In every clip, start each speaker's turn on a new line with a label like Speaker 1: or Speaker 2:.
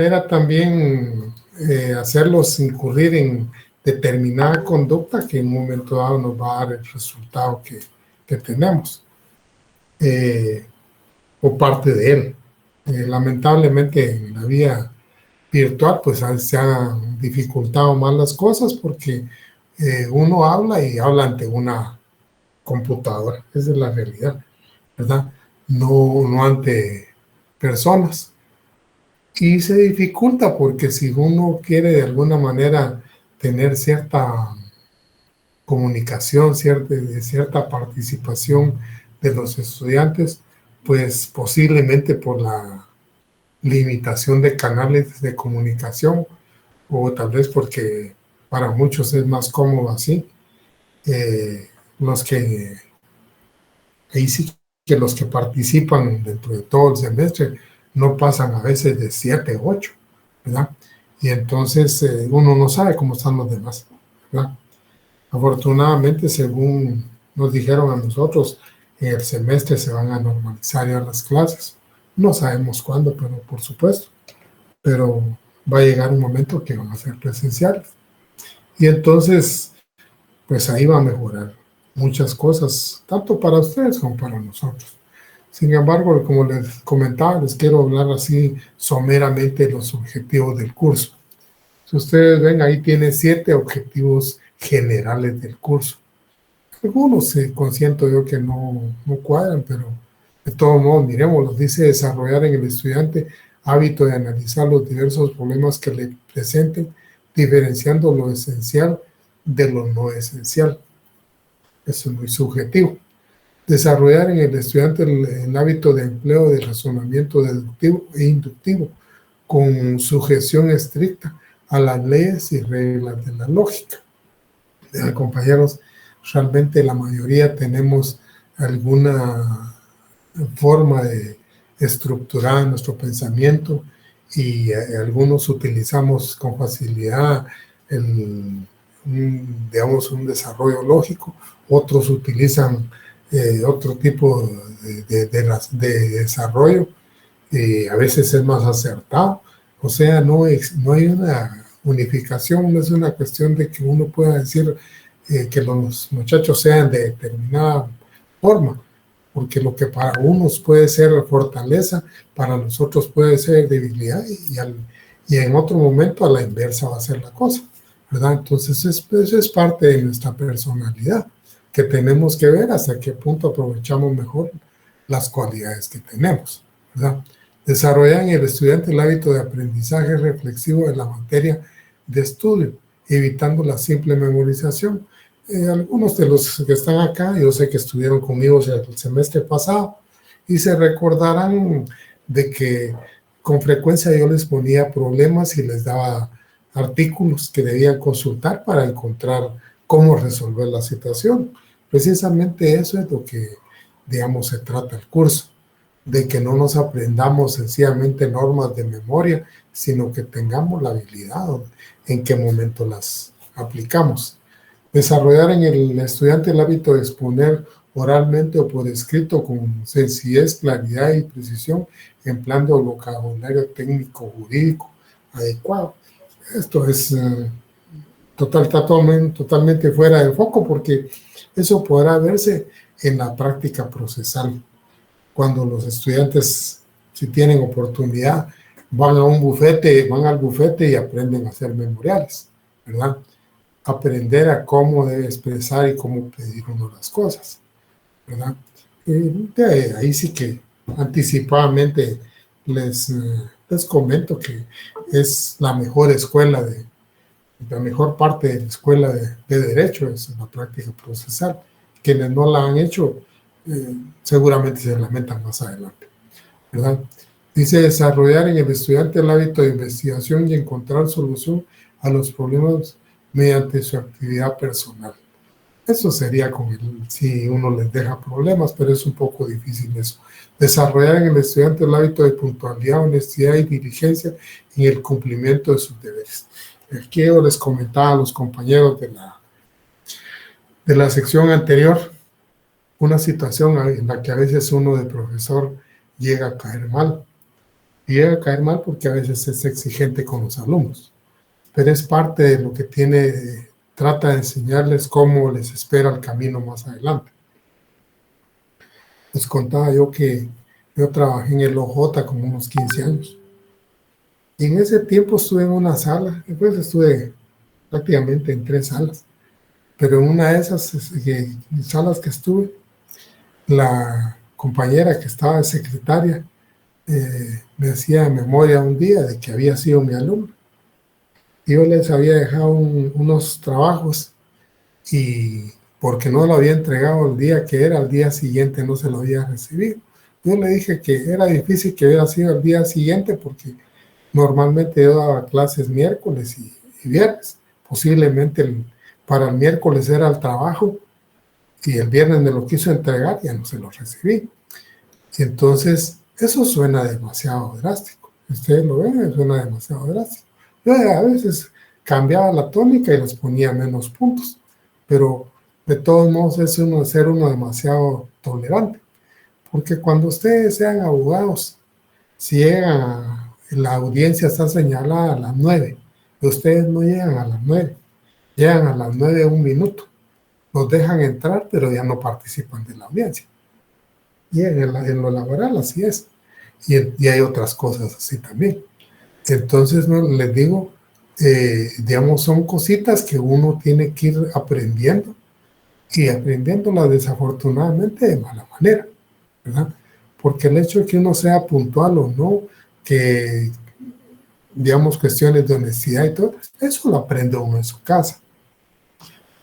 Speaker 1: Era también hacerlos incurrir en determinada conducta que en un momento dado nos va a dar el resultado que tenemos, o parte de él. Lamentablemente en la vida virtual pues se han dificultado más las cosas porque uno habla y habla ante una computadora, esa es la realidad, ¿verdad? No ante personas. Y se dificulta porque si uno quiere de alguna manera tener cierta comunicación, cierta participación de los estudiantes, pues posiblemente por la limitación de canales de comunicación o tal vez porque para muchos es más cómodo así, los que ahí sí que los que participan dentro de todo el semestre no pasan a veces de 7, 8, ¿verdad? Y entonces uno no sabe cómo están los demás, ¿verdad? Afortunadamente, según nos dijeron a nosotros, en el semestre se van a normalizar ya las clases. No sabemos cuándo, pero por supuesto. Pero va a llegar un momento que van a ser presenciales. Y entonces, pues ahí va a mejorar muchas cosas, tanto para ustedes como para nosotros. Sin embargo, como les comentaba, les quiero hablar así someramente de los objetivos del curso. Si ustedes ven, ahí tiene 7 objetivos generales del curso. Algunos consiento yo que no cuadran, pero de todos modos, miremoslos. Dice desarrollar en el estudiante hábito de analizar los diversos problemas que le presenten, diferenciando lo esencial de lo no esencial. Eso es muy subjetivo. Desarrollar en el estudiante el hábito de empleo de razonamiento deductivo e inductivo, con sujeción estricta a las leyes y reglas de la lógica. Compañeros, realmente la mayoría tenemos alguna forma de estructurar nuestro pensamiento y algunos utilizamos con facilidad digamos, un desarrollo lógico, otros utilizan otro tipo de desarrollo, a veces es más acertado. O sea, no hay una unificación, no es una cuestión de que uno pueda decir que los muchachos sean de determinada forma, porque lo que para unos puede ser fortaleza, para nosotros puede ser debilidad y en otro momento a la inversa va a ser la cosa, ¿verdad? Entonces eso es parte de nuestra personalidad, que tenemos que ver hasta qué punto aprovechamos mejor las cualidades que tenemos, ¿verdad? Desarrollar en el estudiante el hábito de aprendizaje reflexivo de la materia de estudio, evitando la simple memorización. Algunos de los que están acá, yo sé que estuvieron conmigo el semestre pasado y se recordarán de que con frecuencia yo les ponía problemas y les daba artículos que debían consultar para encontrar cómo resolver la situación. Precisamente eso es lo que, digamos, se trata el curso, de que no nos aprendamos sencillamente normas de memoria, sino que tengamos la habilidad en qué momento las aplicamos. Desarrollar en el estudiante el hábito de exponer oralmente o por escrito con sencillez, claridad y precisión, empleando vocabulario técnico jurídico adecuado. Esto es totalmente fuera de foco porque eso podrá verse en la práctica procesal. Cuando los estudiantes, si tienen oportunidad, van al bufete y aprenden a hacer memoriales, ¿verdad? Aprender a cómo debe expresar y cómo pedir uno las cosas, ¿verdad? Ahí sí que anticipadamente les comento que es la mejor escuela la mejor parte de la escuela de Derecho es la práctica procesal. Quienes no la han hecho seguramente se lamentan más adelante, ¿verdad? Dice desarrollar en el estudiante el hábito de investigación y encontrar solución a los problemas mediante su actividad personal. Eso sería si uno les deja problemas, pero es un poco difícil eso. Desarrollar en el estudiante el hábito de puntualidad, honestidad y diligencia en el cumplimiento de sus deberes. Aquí yo les comentaba a los compañeros de la sección anterior una situación en la que a veces uno de profesor llega a caer mal. llega a caer mal porque a veces es exigente con los alumnos, pero es parte de lo que tiene, trata de enseñarles cómo les espera el camino más adelante. Les contaba yo que yo trabajé en el OJ como unos 15 años. Y en ese tiempo estuve en una sala, después estuve prácticamente en 3 salas, pero en una de esas salas que estuve, la compañera que estaba de secretaria me hacía memoria un día de que había sido mi alumno. Yo les había dejado unos trabajos y porque no lo había entregado el día que era, al día siguiente no se lo había recibido. Yo le dije que era difícil que hubiera sido el día siguiente porque normalmente yo daba clases miércoles y viernes. Posiblemente para el miércoles era el trabajo y el viernes me lo quiso entregar y ya no se lo recibí. Y entonces, eso suena demasiado drástico. Ustedes lo ven, suena demasiado drástico. Yo a veces cambiaba la tónica y les ponía menos puntos, pero de todos modos es ser uno demasiado tolerante. Porque cuando ustedes sean abogados, si llegan la audiencia está señalada a las 9, y ustedes no llegan a las 9, llegan a las 9 un minuto, los dejan entrar, pero ya no participan de la audiencia. Y en lo laboral así es. Y hay otras cosas así también. Entonces, ¿no? Les digo, digamos, son cositas que uno tiene que ir aprendiendo y aprendiéndolas desafortunadamente de mala manera, ¿verdad? Porque el hecho de que uno sea puntual o no, que digamos cuestiones de honestidad y todo, eso lo aprende uno en su casa.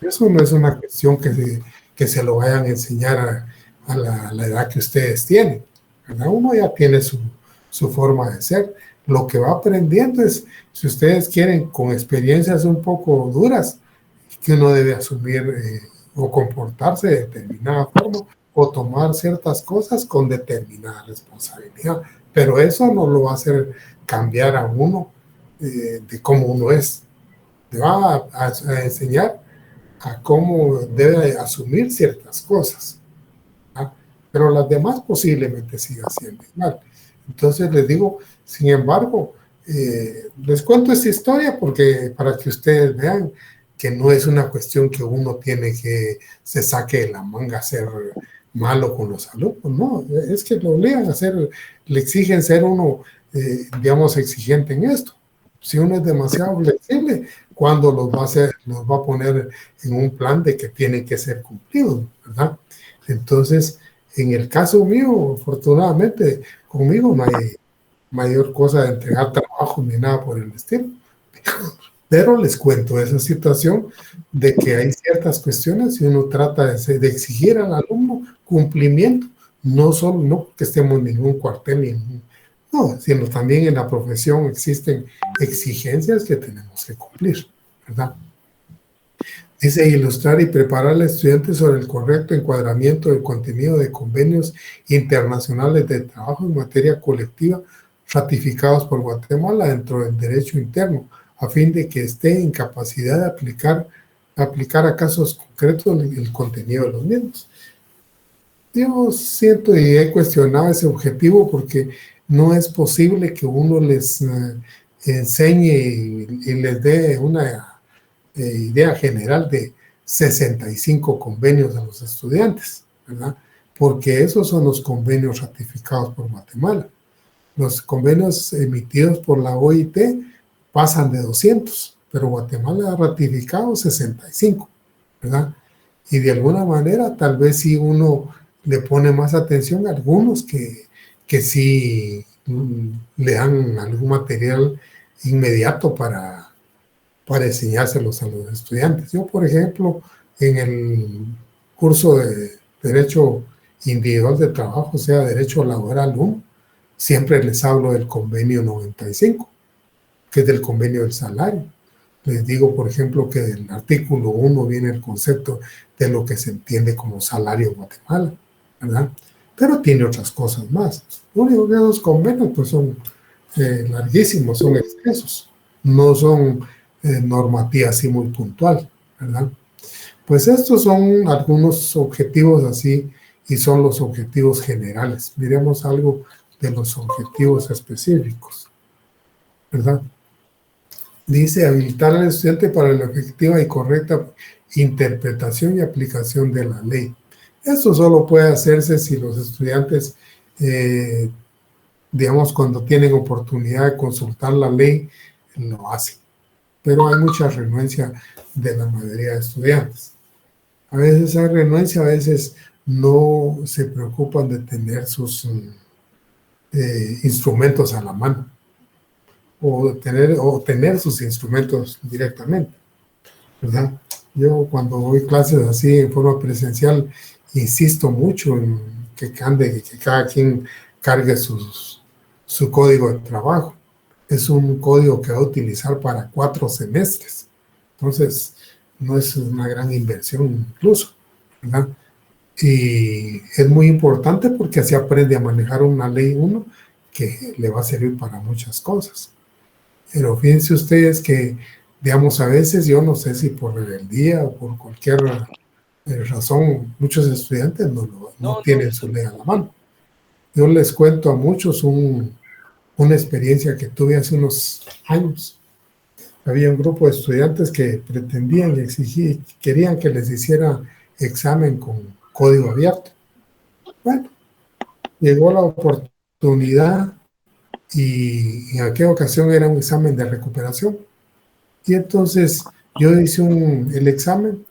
Speaker 1: Eso no es una cuestión que se lo vayan a enseñar a la edad que ustedes tienen, ¿verdad? Uno ya tiene su forma de ser. Lo que va aprendiendo es, si ustedes quieren, con experiencias un poco duras, que uno debe asumir o comportarse de determinada forma o tomar ciertas cosas con determinada responsabilidad. Pero eso no lo va a hacer cambiar a uno de cómo uno es. Le va a enseñar a cómo debe asumir ciertas cosas, ¿ah? Pero las demás posiblemente sigan siendo igual. Entonces les digo, sin embargo, les cuento esta historia porque para que ustedes vean que no es una cuestión que uno tiene que se saque de la manga ser malo con los alumnos, no, es que lo obligan a hacer, le exigen ser uno, digamos, exigente en esto. Si uno es demasiado flexible, cuando los va a hacer, los va a poner en un plan de que tienen que ser cumplidos, ¿verdad? Entonces, en el caso mío, afortunadamente, conmigo no hay mayor cosa de entregar trabajo ni nada por el estilo. Pero les cuento esa situación de que hay ciertas cuestiones y uno trata de exigir al alumno cumplimiento, no solo no que estemos en ningún cuartel, no, sino también en la profesión existen exigencias que tenemos que cumplir, ¿verdad? Dice ilustrar y preparar al estudiante sobre el correcto encuadramiento del contenido de convenios internacionales de trabajo en materia colectiva ratificados por Guatemala dentro del derecho interno, a fin de que esté en capacidad de aplicar a casos concretos el contenido de los mismos. Yo siento y he cuestionado ese objetivo porque no es posible que uno les enseñe y les dé una idea general de 65 convenios a los estudiantes, ¿verdad? Porque esos son los convenios ratificados por Guatemala. Los convenios emitidos por la OIT pasan de 200, pero Guatemala ha ratificado 65, ¿verdad? Y de alguna manera tal vez sí uno le pone más atención a algunos que sí le dan algún material inmediato para enseñárselos a los estudiantes. Yo, por ejemplo, en el curso de Derecho Individual de Trabajo, o sea, Derecho Laboral 1, siempre les hablo del convenio 95, que es del convenio del salario. Les digo, por ejemplo, que del artículo 1 viene el concepto de lo que se entiende como salario en Guatemala, ¿verdad? Pero tiene otras cosas más. Lo único que esos convenios pues son larguísimos, son extensos, no son normativa así muy puntual, ¿verdad? Pues estos son algunos objetivos así y son los objetivos generales. Miremos algo de los objetivos específicos, ¿verdad? Dice habilitar al estudiante para la efectiva y correcta interpretación y aplicación de la ley. Esto solo puede hacerse si los estudiantes, digamos, cuando tienen oportunidad de consultar la ley, lo hacen. Pero hay mucha renuencia de la mayoría de estudiantes. A veces hay renuencia, a veces no se preocupan de tener sus instrumentos a la mano o tener sus instrumentos directamente, ¿verdad? Yo cuando doy clases así en forma presencial insisto mucho en que cada quien cargue su código de trabajo. Es un código que va a utilizar para 4 semestres. Entonces, no es una gran inversión incluso, ¿verdad? Y es muy importante porque así aprende a manejar una ley uno que le va a servir para muchas cosas. Pero fíjense ustedes que, digamos, a veces yo no sé si por rebeldía o por cualquier razón, muchos estudiantes no tienen su ley a la mano. Yo les cuento a muchos una experiencia que tuve hace unos años. Había un grupo de estudiantes que pretendían y querían que les hiciera examen con código abierto. Bueno, llegó la oportunidad y en aquella ocasión era un examen de recuperación. Y entonces yo hice el examen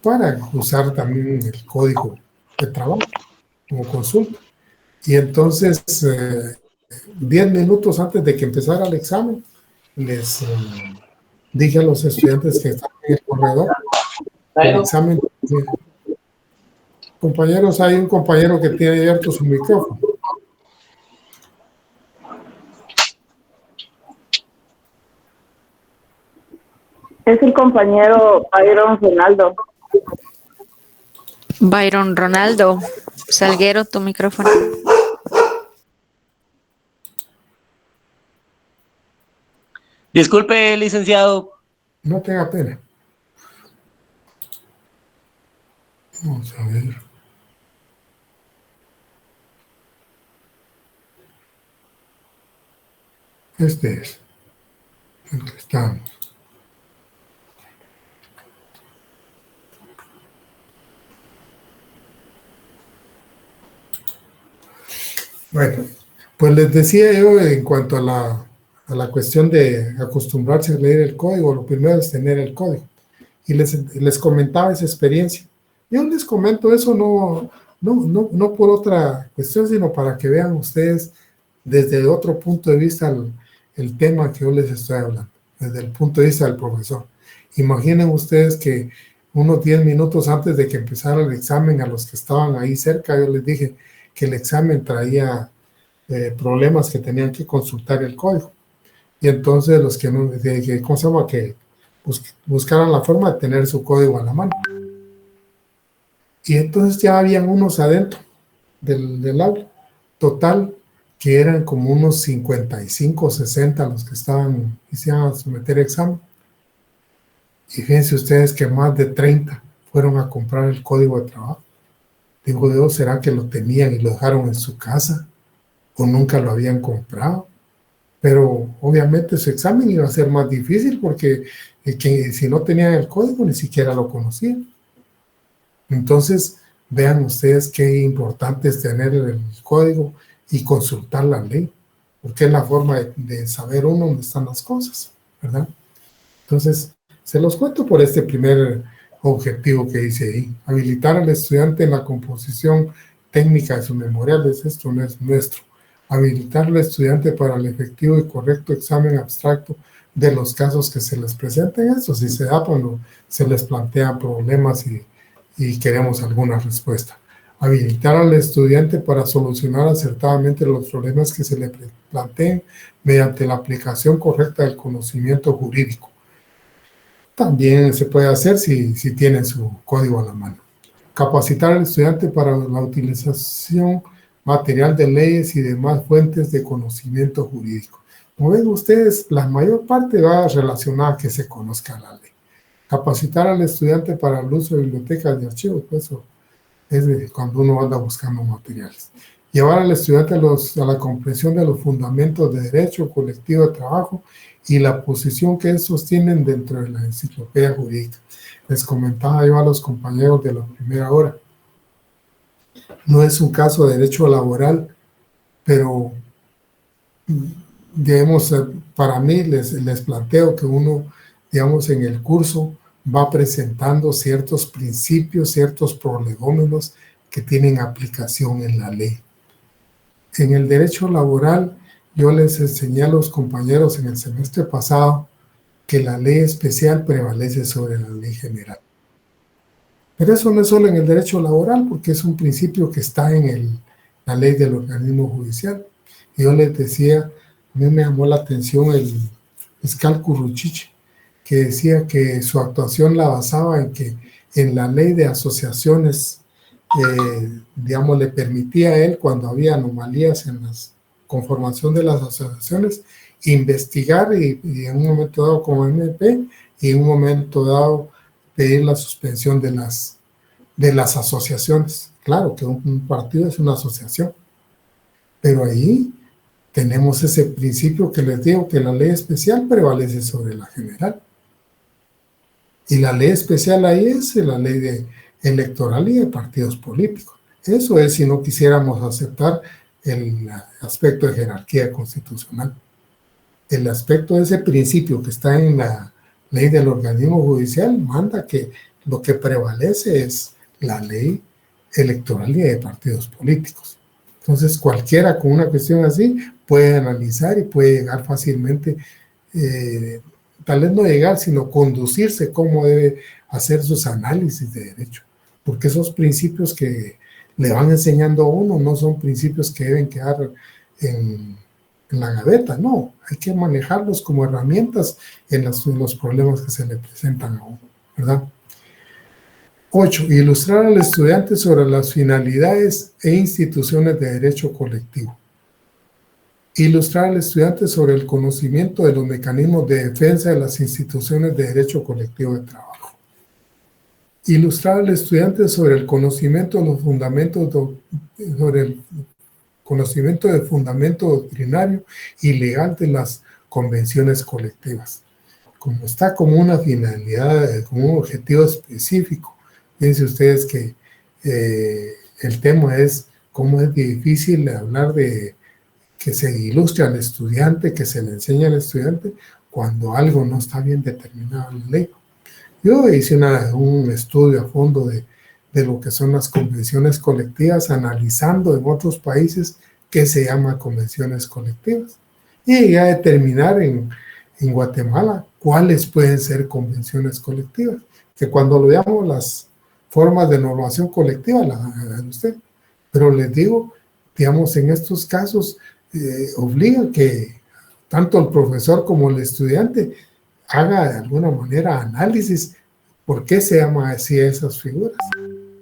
Speaker 1: para usar también el código de trabajo como consulta. Y entonces, 10 minutos antes de que empezara el examen, les dije a los estudiantes que estaban en el corredor, el examen. Compañeros, hay un compañero que tiene abierto su micrófono.
Speaker 2: Es el compañero Byron Ronaldo.
Speaker 3: Byron Ronaldo, Salguero, tu micrófono.
Speaker 4: Disculpe, licenciado.
Speaker 1: No tenga pena. Vamos a ver. Este es el que estamos. Bueno, pues les decía yo en cuanto a la cuestión de acostumbrarse a leer el código, lo primero es tener el código. Y les comentaba esa experiencia. Yo les comento eso no por otra cuestión, sino para que vean ustedes desde otro punto de vista el tema que yo les estoy hablando, desde el punto de vista del profesor. Imaginen ustedes que unos 10 minutos antes de que empezara el examen, a los que estaban ahí cerca, yo les dije que el examen traía problemas que tenían que consultar el código. Y entonces los que no, ¿cómo se llama? Que buscaran la forma de tener su código a la mano. Y entonces ya habían unos adentro del aula. Total, que eran como unos 55 o 60 los que iban a someter examen. Y fíjense ustedes que más de 30 fueron a comprar el código de trabajo. Digo yo, ¿será que lo tenían y lo dejaron en su casa? ¿O nunca lo habían comprado? Pero obviamente su examen iba a ser más difícil porque si no tenían el código ni siquiera lo conocían. Entonces, vean ustedes qué importante es tener el código y consultar la ley, porque es la forma de saber uno dónde están las cosas, ¿verdad? Entonces, se los cuento por este primer objetivo que dice ahí. Habilitar al estudiante en la composición técnica de sus memoriales. Esto no es nuestro. Habilitar al estudiante para el efectivo y correcto examen abstracto de los casos que se les presenten. Eso, si se da cuando se les plantean problemas y queremos alguna respuesta. Habilitar al estudiante para solucionar acertadamente los problemas que se le planteen mediante la aplicación correcta del conocimiento jurídico. También se puede hacer si tienen su código a la mano. Capacitar al estudiante para la utilización material de leyes y demás fuentes de conocimiento jurídico. Como ven ustedes, la mayor parte va relacionada a que se conozca la ley. Capacitar al estudiante para el uso de bibliotecas y archivos, pues eso es cuando uno anda buscando materiales. llevar al estudiante a la comprensión de los fundamentos de derecho colectivo de trabajo y la posición que estos tienen dentro de la enciclopedia jurídica. Les comentaba yo a los compañeros de la primera hora, no es un caso de derecho laboral, pero digamos, para mí les planteo que uno, digamos, en el curso va presentando ciertos principios, ciertos prolegómenos que tienen aplicación en la ley. En el derecho laboral, yo les enseñé a los compañeros en el semestre pasado que la ley especial prevalece sobre la ley general. Pero eso no es solo en el derecho laboral, porque es un principio que está en la ley del organismo judicial. Y yo les decía, a mí me llamó la atención el fiscal Curruchiche, que decía que su actuación la basaba en que en la ley de asociaciones, digamos, le permitía a él, cuando había anomalías en la conformación de las asociaciones, investigar y en un momento dado como MP y en un momento dado pedir la suspensión de las asociaciones. Claro que un partido es una asociación, pero ahí tenemos ese principio que les digo, que la ley especial prevalece sobre la general. Y la ley especial ahí es la ley electoral y de partidos políticos. Eso es si no quisiéramos aceptar el aspecto de jerarquía constitucional. El aspecto de ese principio que está en la ley del organismo judicial manda que lo que prevalece es la ley electoral y de partidos políticos. Entonces, cualquiera con una cuestión así puede analizar y puede llegar fácilmente, tal vez no llegar, sino conducirse cómo debe hacer sus análisis de derecho. Porque esos principios que le van enseñando a uno no son principios que deben quedar en la gaveta, no. Hay que manejarlos como herramientas en los problemas que se le presentan a uno, ¿verdad? 8. Ilustrar al estudiante sobre las finalidades e instituciones de derecho colectivo. Ilustrar al estudiante sobre el conocimiento de los mecanismos de defensa de las instituciones de derecho colectivo de trabajo. Ilustrar al estudiante sobre el conocimiento de los fundamentos, sobre el conocimiento del fundamento doctrinario y legal de las convenciones colectivas. Como está como una finalidad, como un objetivo específico. Fíjense ustedes que el tema es cómo es difícil hablar de que se ilustre al estudiante, que se le enseñe al estudiante cuando algo no está bien determinado en la ley. Yo hice un estudio a fondo de lo que son las convenciones colectivas, analizando en otros países qué se llama convenciones colectivas. Y llegué a determinar en Guatemala cuáles pueden ser convenciones colectivas, que cuando lo veamos las formas de normación colectiva, la hagan usted. Pero les digo, digamos, en estos casos, obliga que tanto el profesor como el estudiante haga de alguna manera análisis por qué se llama así esas figuras,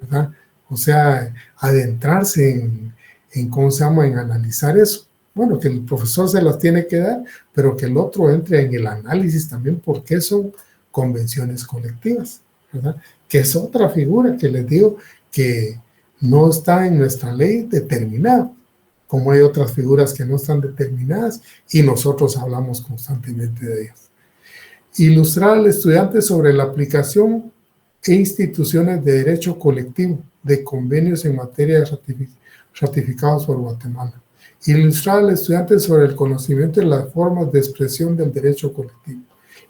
Speaker 1: ¿verdad? O sea, adentrarse en cómo se llama, en analizar eso. Bueno, que el profesor se las tiene que dar, pero que el otro entre en el análisis también por qué son convenciones colectivas, ¿verdad? Que es otra figura que les digo que no está en nuestra ley determinada, como hay otras figuras que no están determinadas y nosotros hablamos constantemente de ellas. Ilustrar al estudiante sobre la aplicación e instituciones de derecho colectivo de convenios en materia de ratificados por Guatemala. Ilustrar al estudiante sobre el conocimiento de las formas de expresión del derecho colectivo.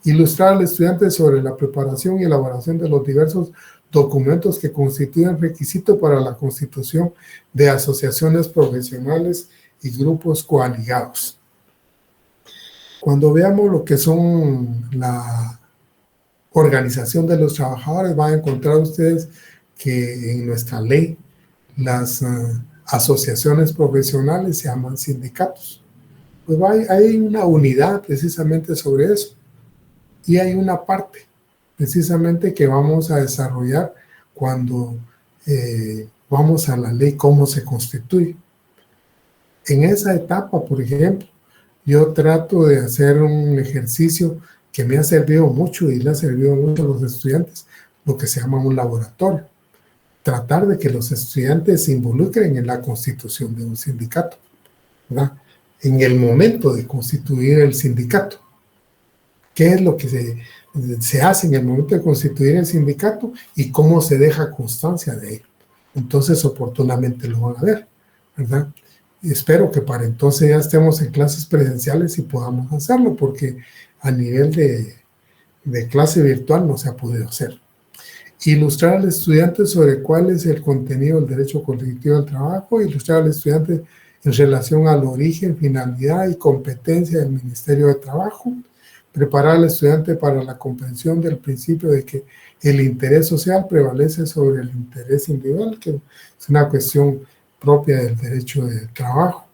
Speaker 1: Ilustrar al estudiante sobre la preparación y elaboración de los diversos documentos que constituyen requisito para la constitución de asociaciones profesionales y grupos coaligados. Cuando veamos lo que son la organización de los trabajadores, van a encontrar ustedes que en nuestra ley las asociaciones profesionales se llaman sindicatos. Pues hay una unidad precisamente sobre eso. Y hay una parte precisamente que vamos a desarrollar cuando vamos a la ley, cómo se constituye. En esa etapa, por ejemplo, yo trato de hacer un ejercicio que me ha servido mucho y le ha servido mucho a los estudiantes, lo que se llama un laboratorio. tratar de que los estudiantes se involucren en la constitución de un sindicato, ¿verdad? En el momento de constituir el sindicato. ¿Qué es lo que se hace en el momento de constituir el sindicato y cómo se deja constancia de ello? Entonces, oportunamente lo van a ver, ¿verdad? Y espero que para entonces ya estemos en clases presenciales y podamos hacerlo, porque a nivel de clase virtual no se ha podido hacer. Ilustrar al estudiante sobre cuál es el contenido del derecho colectivo del trabajo, ilustrar al estudiante en relación al origen, finalidad y competencia del Ministerio de Trabajo, preparar al estudiante para la comprensión del principio de que el interés social prevalece sobre el interés individual, que es una cuestión propia del derecho de trabajo.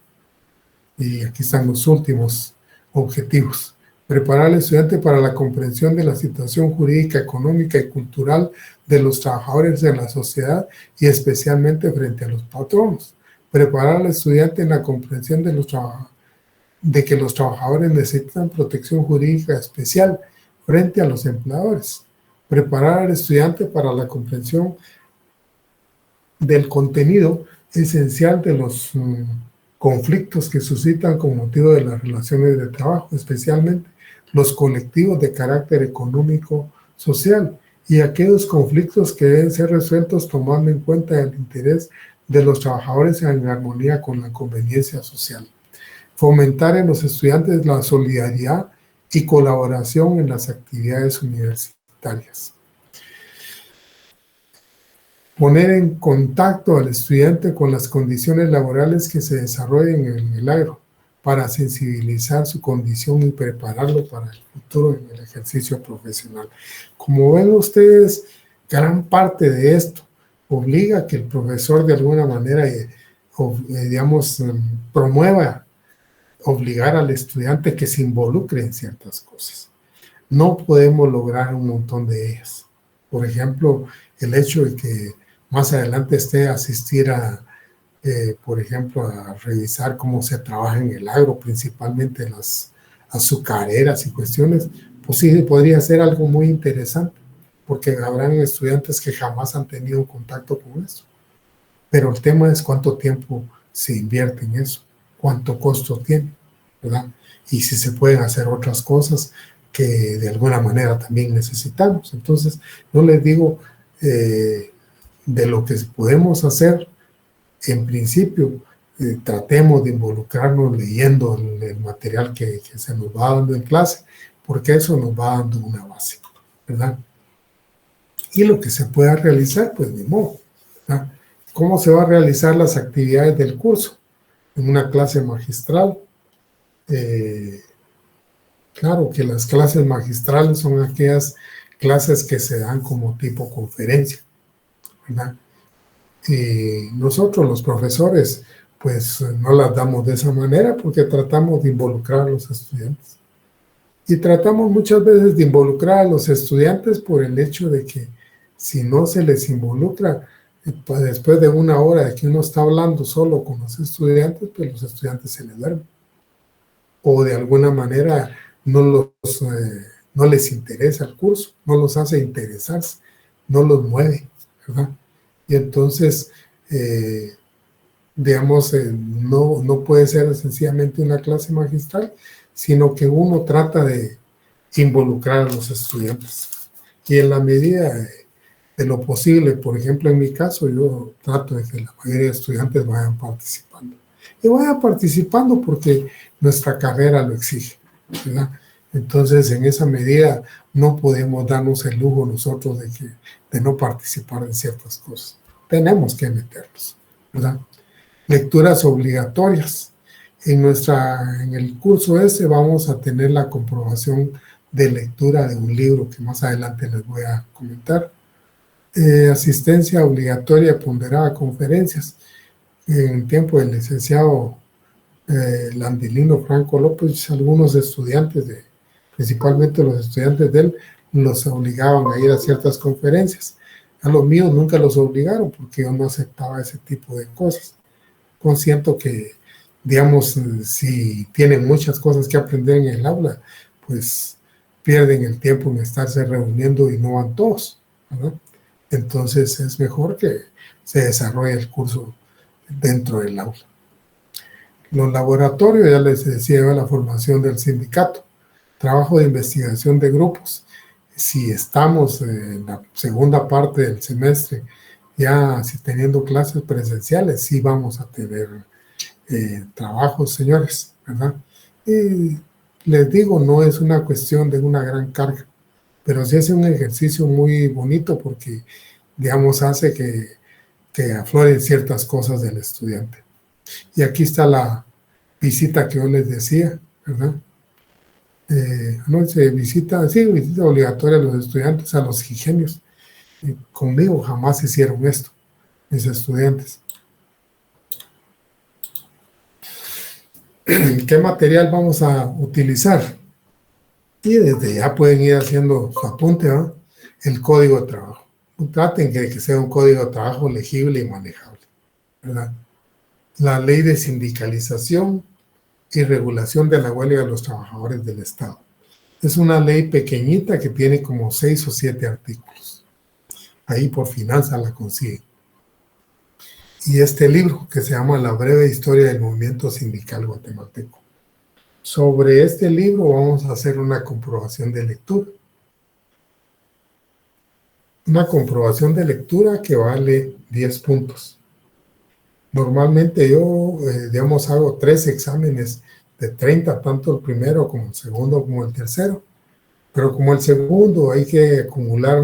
Speaker 1: Y aquí están los últimos objetivos. Preparar al estudiante para la comprensión de la situación jurídica, económica y cultural de los trabajadores en la sociedad y especialmente frente a los patronos. Preparar al estudiante en la comprensión de que los trabajadores necesitan protección jurídica especial frente a los empleadores. Preparar al estudiante para la comprensión del contenido esencial de los conflictos que suscitan con motivo de las relaciones de trabajo, especialmente los colectivos de carácter económico, social y aquellos conflictos que deben ser resueltos tomando en cuenta el interés de los trabajadores en armonía con la conveniencia social. Fomentar en los estudiantes la solidaridad y colaboración en las actividades universitarias. Poner en contacto al estudiante con las condiciones laborales que se desarrollen en el agro para sensibilizar su condición y prepararlo para el futuro en el ejercicio profesional. Como ven ustedes, gran parte de esto obliga a que el profesor de alguna manera, digamos, promueva, obligar al estudiante que se involucre en ciertas cosas. No podemos lograr un montón de ellas. Por ejemplo, el hecho de que más adelante asistir a, por ejemplo, a revisar cómo se trabaja en el agro, principalmente las azucareras y cuestiones, pues sí, podría ser algo muy interesante, porque habrán estudiantes que jamás han tenido contacto con eso. Pero el tema es cuánto tiempo se invierte en eso, cuánto costo tiene, ¿verdad? Y si se pueden hacer otras cosas que de alguna manera también necesitamos. Entonces, yo les digo, de lo que podemos hacer, en principio, tratemos de involucrarnos leyendo el material que se nos va dando en clase, porque eso nos va dando una base, ¿verdad? Y lo que se pueda realizar, pues de modo, ¿verdad? ¿Cómo se va a realizar las actividades del curso? En una clase magistral. Claro que las clases magistrales son aquellas clases que se dan como tipo conferencia, ¿verdad? Y nosotros los profesores pues no las damos de esa manera porque tratamos de involucrar a los estudiantes. Y tratamos muchas veces de involucrar a los estudiantes por el hecho de que si no se les involucra, pues después de una hora de que uno está hablando solo con los estudiantes, pues los estudiantes se les duermen. O de alguna manera no les interesa el curso, no los hace interesarse, no los mueve, ¿verdad? Y entonces, digamos, no puede ser sencillamente una clase magistral, sino que uno trata de involucrar a los estudiantes. Y en la medida de lo posible, por ejemplo, en mi caso, yo trato de que la mayoría de estudiantes vayan participando. Y vayan participando porque nuestra carrera lo exige, ¿verdad? Entonces, en esa medida, no podemos darnos el lujo nosotros de no participar en ciertas cosas. Tenemos que meternos, ¿verdad? Lecturas obligatorias. En el curso vamos a tener la comprobación de lectura de un libro que más adelante les voy a comentar. Asistencia obligatoria ponderada a conferencias. En el tiempo del licenciado Landilino Franco López, algunos estudiantes, principalmente los estudiantes de él, los obligaban a ir a ciertas conferencias. A los míos nunca los obligaron porque yo no aceptaba ese tipo de cosas. Consiento que, digamos, si tienen muchas cosas que aprender en el aula, pues pierden el tiempo en estarse reuniendo y no van todos, ¿verdad? Entonces es mejor que se desarrolle el curso dentro del aula. Los laboratorios, ya les decía, la formación del sindicato, trabajo de investigación de grupos. Si estamos en la segunda parte del semestre, ya si teniendo clases presenciales, sí vamos a tener trabajos, señores, ¿verdad? Y les digo, no es una cuestión de una gran carga, pero sí es un ejercicio muy bonito porque, digamos, hace que afloren ciertas cosas del estudiante. Y aquí está la visita que yo les decía, ¿verdad? No se visita, sí, visita obligatoria a los estudiantes, a los ingenios. Conmigo jamás hicieron esto, mis estudiantes. ¿Qué material vamos a utilizar? Y desde ya pueden ir haciendo su apunte, ¿no? El código de trabajo. Traten que sea un código de trabajo legible y manejable, ¿verdad? La ley de sindicalización y regulación de la huelga de los trabajadores del Estado. Es una ley pequeñita que tiene como 6 o 7 artículos. Ahí por finanzas la consiguen. Y este libro que se llama La breve historia del movimiento sindical guatemalteco. Sobre este libro vamos a hacer una comprobación de lectura. Una comprobación de lectura que vale 10 puntos. Normalmente yo, digamos, hago 3 exámenes de 30, tanto el primero como el segundo como el tercero. Pero como el segundo hay que acumular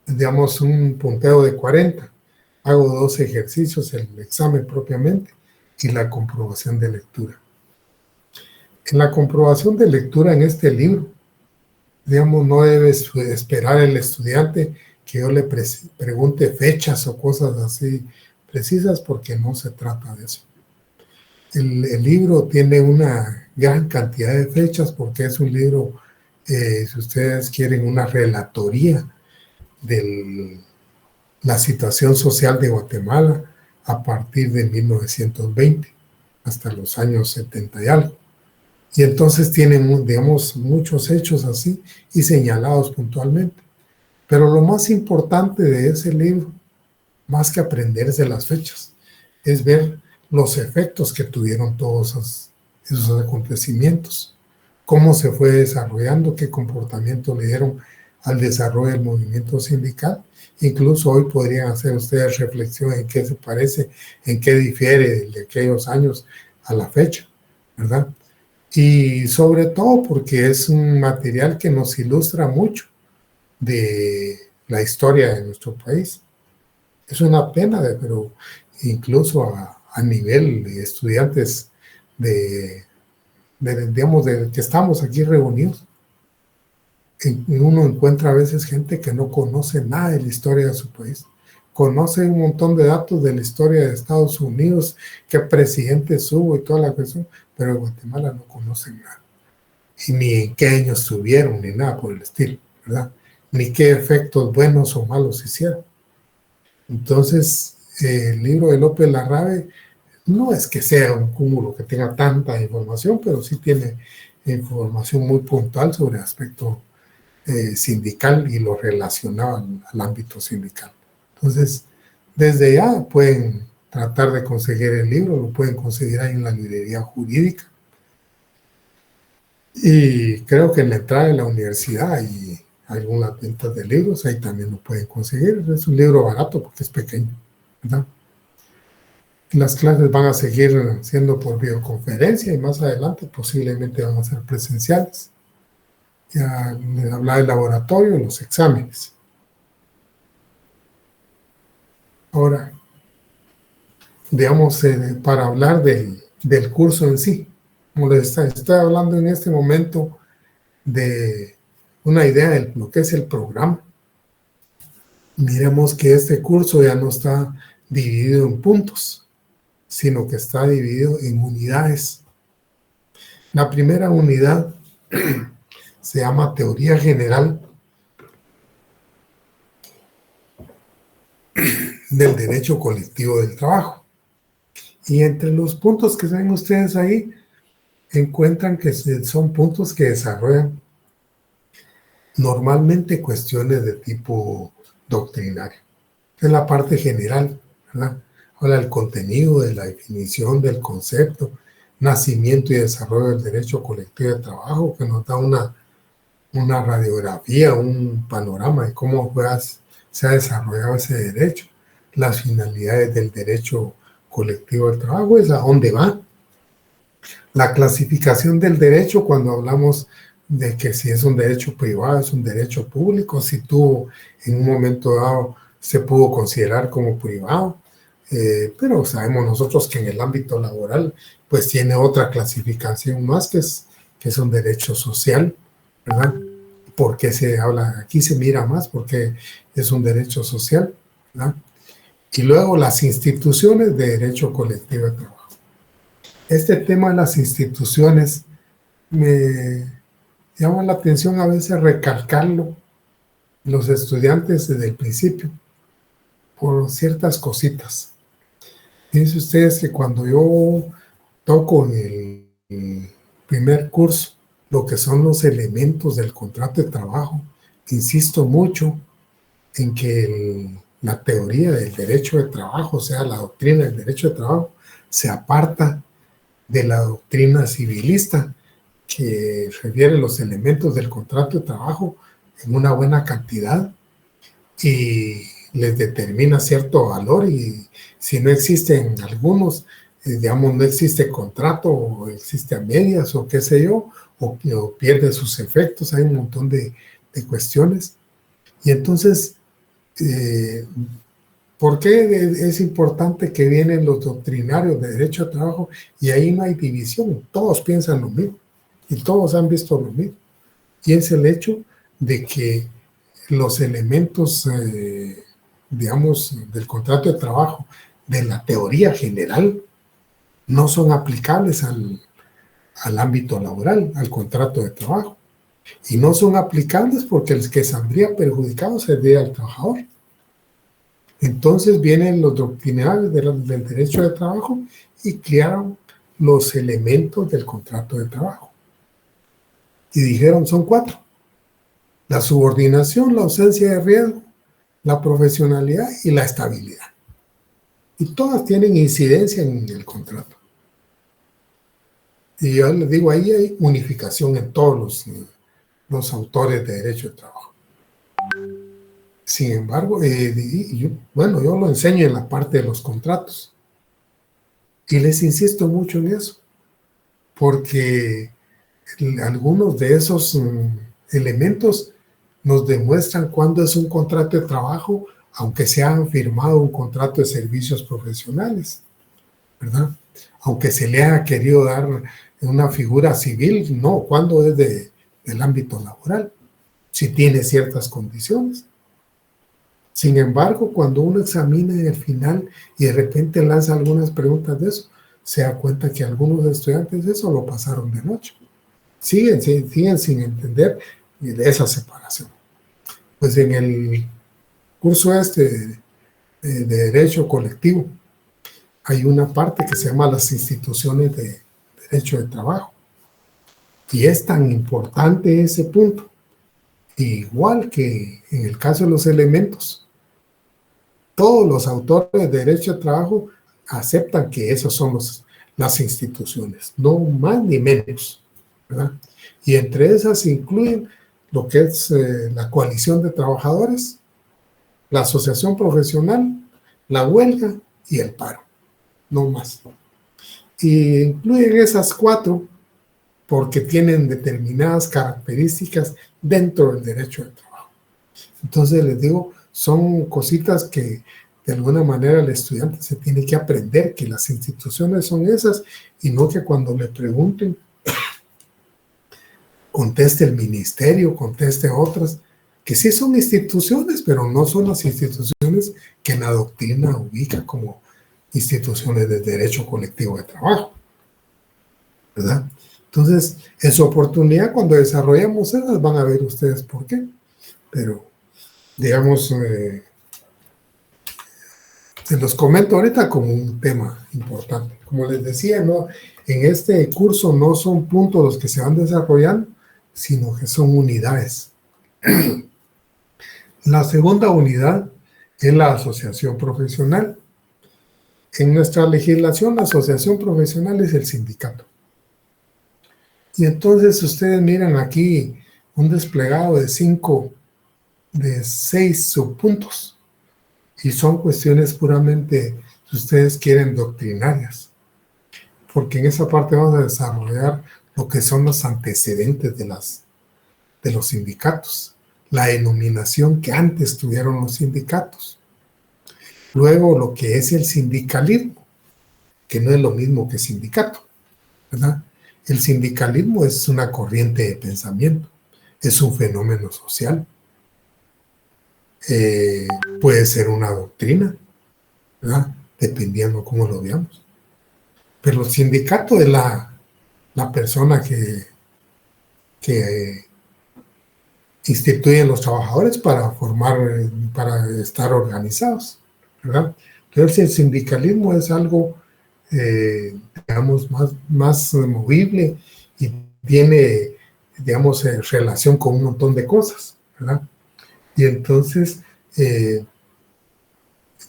Speaker 1: digamos, un punteo de 40. Hago 2 ejercicios, el examen propiamente y la comprobación de lectura. En la comprobación de lectura en este libro, digamos, no debe esperar el estudiante que yo le pregunte fechas o cosas así precisas, porque no se trata de eso. El libro tiene una gran cantidad de fechas porque es un libro, si ustedes quieren, una relatoría de la situación social de Guatemala a partir de 1920 hasta los años 70 y algo. Y entonces tienen, digamos, muchos hechos así y señalados puntualmente. Pero lo más importante de ese libro, más que aprenderse las fechas, es ver los efectos que tuvieron todos esos acontecimientos, cómo se fue desarrollando, qué comportamiento le dieron al desarrollo del movimiento sindical. Incluso hoy podrían hacer ustedes reflexión en qué se parece, en qué difiere de aquellos años a la fecha, ¿verdad? Y sobre todo porque es un material que nos ilustra mucho de la historia de nuestro país. Es una pena, pero incluso a nivel de estudiantes digamos, de que estamos aquí reunidos, uno encuentra a veces gente que no conoce nada de la historia de su país. Conoce un montón de datos de la historia de Estados Unidos, qué presidentes hubo y toda la cuestión, pero en Guatemala no conocen nada. Y ni en qué años tuvieron, ni nada por el estilo, ¿verdad? Ni qué efectos buenos o malos hicieron. Entonces, el libro de López Larrabe no es que sea un cúmulo que tenga tanta información, pero sí tiene información muy puntual sobre el aspecto sindical y lo relacionado al ámbito sindical. Entonces, desde ya pueden tratar de conseguir el libro, lo pueden conseguir ahí en la librería jurídica. Y creo que en la entrada de la universidad hay algunas ventas de libros, ahí también lo pueden conseguir. Es un libro barato porque es pequeño, ¿verdad? Las clases van a seguir siendo por videoconferencia y más adelante posiblemente van a ser presenciales. Ya les hablaba del laboratorio y los exámenes. Ahora, digamos, para hablar del curso en sí, como les estoy hablando en este momento de una idea de lo que es el programa. Miremos que este curso ya no está dividido en puntos, sino que está dividido en unidades. La primera unidad se llama Teoría General del Derecho Colectivo del Trabajo. Y entre los puntos que ven ustedes ahí, encuentran que son puntos que desarrollan normalmente cuestiones de tipo doctrinario. Es la parte general, ¿verdad? Habla del contenido, de la definición del concepto, nacimiento y desarrollo del derecho colectivo de trabajo, que nos da una radiografía, un panorama de cómo se ha desarrollado ese derecho, las finalidades del derecho colectivo de trabajo, es a dónde va. La clasificación del derecho, cuando hablamos de que si es un derecho privado, es un derecho público, si tuvo en un momento dado se pudo considerar como privado, pero sabemos nosotros que en el ámbito laboral pues tiene otra clasificación más que es un derecho social, ¿verdad? ¿Por qué se habla? Aquí se mira más porque es un derecho social, ¿verdad? Y luego las instituciones de derecho colectivo de trabajo. Este tema de las instituciones me llama la atención a veces recalcarlo los estudiantes desde el principio por ciertas cositas. Fíjense ustedes que cuando yo toco en el primer curso lo que son los elementos del contrato de trabajo, insisto mucho en que la teoría del derecho de trabajo, o sea, la doctrina del derecho de trabajo, se aparta de la doctrina civilista que refiere los elementos del contrato de trabajo en una buena cantidad y les determina cierto valor, y si no existen algunos, digamos, no existe contrato o existe a medias o qué sé yo, o pierde sus efectos, hay un montón de cuestiones. Y entonces, ¿por qué es importante que vienen los doctrinarios de derecho de trabajo y ahí no hay división? Todos piensan lo mismo y todos han visto lo mismo. Y es el hecho de que los elementos, digamos, del contrato de trabajo, de la teoría general, no son aplicables al ámbito laboral, al contrato de trabajo. Y no son aplicables porque el que saldría perjudicado sería el trabajador. Entonces vienen los doctrinarios del derecho de trabajo y crearon los elementos del contrato de trabajo. Y dijeron, son 4. La subordinación, la ausencia de riesgo, la profesionalidad y la estabilidad. Y todas tienen incidencia en el contrato. Y yo les digo, ahí hay unificación en todos los autores de derecho de trabajo. Sin embargo, yo lo enseño en la parte de los contratos. Y les insisto mucho en eso, porque algunos de esos elementos nos demuestran cuándo es un contrato de trabajo, aunque se hayan firmado un contrato de servicios profesionales, ¿verdad? Aunque se le haya querido dar una figura civil, no, cuándo es del ámbito laboral, si tiene ciertas condiciones. Sin embargo, cuando uno examina el final y de repente lanza algunas preguntas de eso, se da cuenta que algunos estudiantes eso lo pasaron de noche. Siguen sin entender de esa separación. Pues en el curso de Derecho Colectivo hay una parte que se llama las instituciones de derecho de trabajo. Y es tan importante ese punto, igual que en el caso de los elementos. Todos los autores de derecho de trabajo aceptan que esos son las instituciones, no más ni menos, ¿verdad? Y entre esas incluyen lo que es la coalición de trabajadores, la asociación profesional, la huelga y el paro, no más. Y incluyen esas 4 porque tienen determinadas características dentro del derecho de trabajo. Entonces les digo, son cositas que de alguna manera el estudiante se tiene que aprender, que las instituciones son esas y no que cuando le pregunten conteste el ministerio, conteste otras, que sí son instituciones, pero no son las instituciones que la doctrina ubica como instituciones de derecho colectivo de trabajo, ¿verdad? Entonces, en su oportunidad, cuando desarrollemos esas, van a ver ustedes por qué. Pero, digamos, se los comento ahorita como un tema importante. Como les decía, ¿no? En este curso no son puntos los que se van desarrollando, sino que son unidades. La segunda unidad es la asociación profesional. En nuestra legislación, la asociación profesional es el sindicato. Y entonces ustedes miran aquí un desplegado de 6 subpuntos. Y son cuestiones puramente, si ustedes quieren, doctrinarias. Porque en esa parte vamos a desarrollar lo que son los antecedentes de los sindicatos. La denominación que antes tuvieron los sindicatos. Luego lo que es el sindicalismo, que no es lo mismo que sindicato, ¿verdad? El sindicalismo es una corriente de pensamiento, es un fenómeno social, puede ser una doctrina, ¿verdad? Dependiendo cómo lo veamos. Pero el sindicato es la persona que instituyen los trabajadores para para estar organizados, ¿verdad? Entonces el sindicalismo es algo, digamos, más movible y tiene, digamos, relación con un montón de cosas, ¿verdad? Y entonces,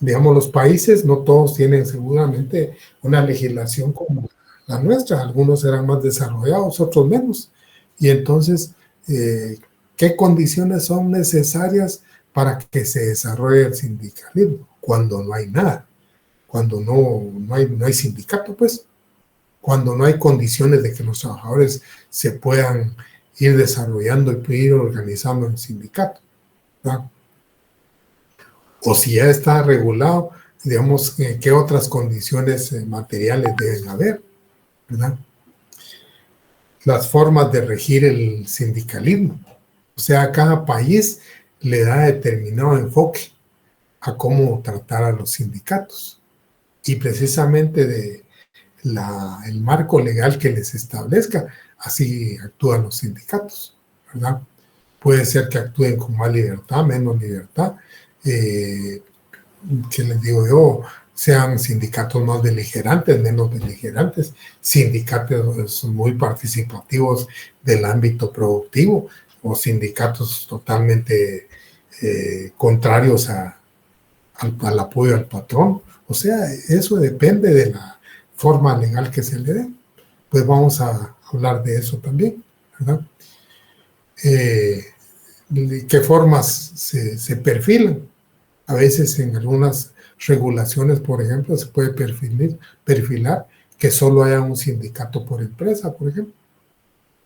Speaker 1: digamos, los países, no todos tienen seguramente una legislación como la nuestra, algunos serán más desarrollados, otros menos. Y entonces, ¿qué condiciones son necesarias para que se desarrolle el sindicalismo? Cuando no hay nada, cuando no hay sindicato, pues, cuando no hay condiciones de que los trabajadores se puedan ir desarrollando y ir organizando en sindicato, ¿verdad? O si ya está regulado, digamos, qué otras condiciones materiales deben haber, ¿verdad? Las formas de regir el sindicalismo. O sea, cada país le da determinado enfoque a cómo tratar a los sindicatos. Y precisamente el marco legal que les establezca, así actúan los sindicatos, ¿verdad? Puede ser que actúen con más libertad, menos libertad, que les digo yo, sean sindicatos más beligerantes, menos beligerantes, sindicatos muy participativos del ámbito productivo o sindicatos totalmente contrarios al apoyo al patrón. O sea, eso depende de la forma legal que se le dé. Pues vamos a hablar de eso también, ¿verdad? ¿Qué formas se perfilan? A veces en algunas regulaciones, por ejemplo, se puede perfilar que solo haya un sindicato por empresa, por ejemplo.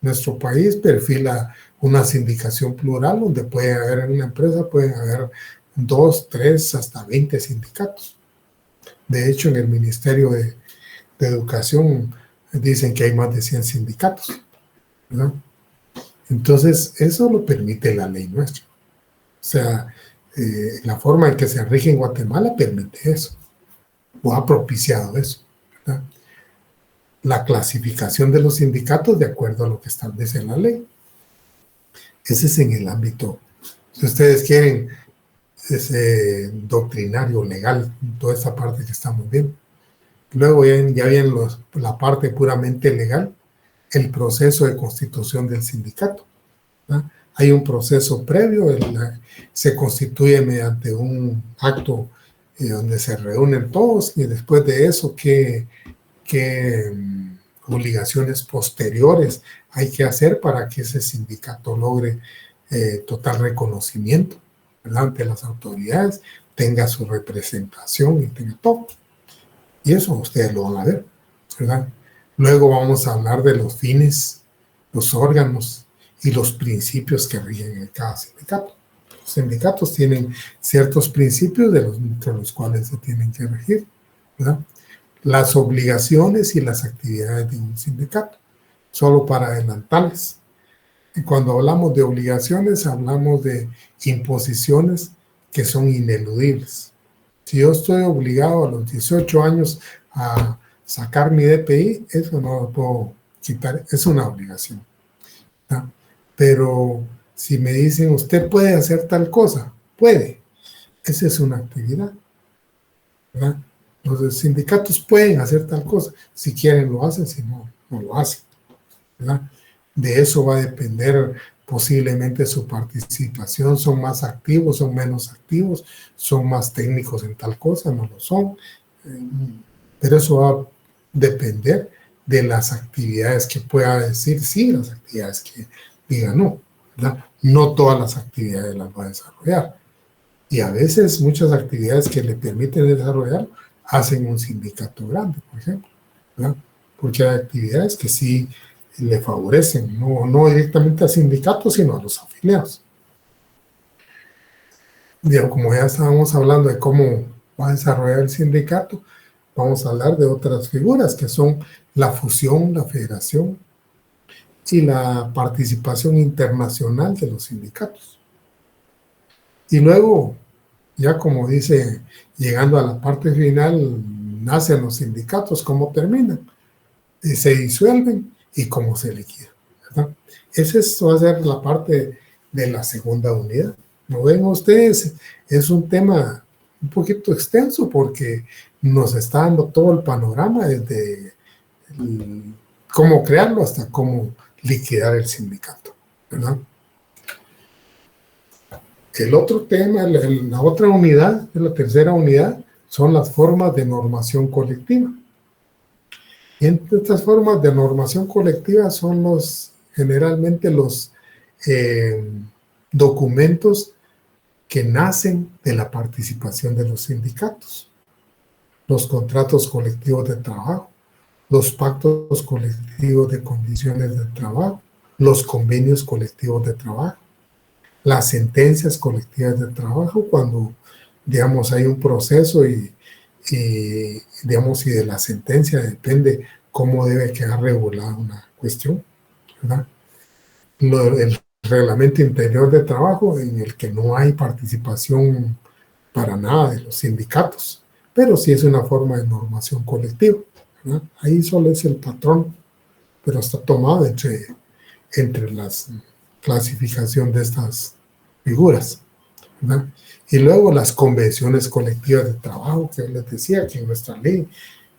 Speaker 1: Nuestro país perfila una sindicación plural donde puede haber en una empresa, pueden haber 2, 3, hasta 20 sindicatos. De hecho, en el Ministerio de Educación dicen que hay más de 100 sindicatos, ¿verdad? Entonces, eso lo permite la ley nuestra. O sea, la forma en que se rige en Guatemala permite eso, o ha propiciado eso, ¿verdad? La clasificación de los sindicatos de acuerdo a lo que establece la ley. Ese es en el ámbito, si ustedes quieren, ese doctrinario legal, toda esa parte que estamos viendo. Luego ya viene la parte puramente legal, el proceso de constitución del sindicato, ¿verdad? Hay un proceso previo, se constituye mediante un acto donde se reúnen todos y después de eso, ¿qué obligaciones posteriores hay que hacer para que ese sindicato logre total reconocimiento, ¿verdad? Ante las autoridades, tenga su representación y tenga todo? Y eso ustedes lo van a ver, ¿verdad? Luego vamos a hablar de los fines, los órganos y los principios que rigen en cada sindicato. Los sindicatos tienen ciertos principios entre los cuales se tienen que regir, ¿verdad? Las obligaciones y las actividades de un sindicato, solo para adelantarles. Y cuando hablamos de obligaciones, hablamos de imposiciones que son ineludibles. Si yo estoy obligado a los 18 años a sacar mi DPI, eso no lo puedo quitar, es una obligación, ¿verdad? Pero si me dicen, usted puede hacer tal cosa, puede, esa es una actividad, ¿verdad? Los sindicatos pueden hacer tal cosa, si quieren lo hacen, si no, no lo hacen, ¿verdad? De eso va a depender posiblemente su participación, son más activos, son menos activos, son más técnicos en tal cosa, no lo son. Pero eso va a depender de las actividades que pueda decir sí, las actividades que diga no, ¿verdad? No todas las actividades las va a desarrollar. Y a veces muchas actividades que le permiten desarrollar hacen un sindicato grande, por ejemplo, ¿verdad? Porque hay actividades que sí le favorecen, no directamente al sindicato, sino a los afiliados. Digo, como ya estábamos hablando de cómo va a desarrollar el sindicato, vamos a hablar de otras figuras que son la fusión, la federación y la participación internacional de los sindicatos. Y luego, ya como dice, llegando a la parte final, nacen los sindicatos, cómo terminan, se disuelven y cómo se liquidan, ¿verdad? Esa va a ser la parte de la segunda unidad. ¿No ven ustedes? Es un tema un poquito extenso porque nos está dando todo el panorama desde cómo crearlo hasta cómo liquidar el sindicato, ¿verdad? El otro tema, la otra unidad, la tercera unidad, son las formas de normación colectiva. Y entre estas formas de normación colectiva son generalmente los documentos que nacen de la participación de los sindicatos, los contratos colectivos de trabajo, los pactos colectivos de condiciones de trabajo, los convenios colectivos de trabajo, las sentencias colectivas de trabajo, cuando, digamos, hay un proceso y digamos, si de la sentencia depende cómo debe quedar regulada una cuestión, ¿verdad? El reglamento interior de trabajo, en el que no hay participación para nada de los sindicatos, pero sí es una forma de normación colectiva, ¿verdad? Ahí solo es el patrón, pero está tomado entre las clasificación de estas figuras, ¿verdad? Y luego las convenciones colectivas de trabajo, que les decía que en nuestra ley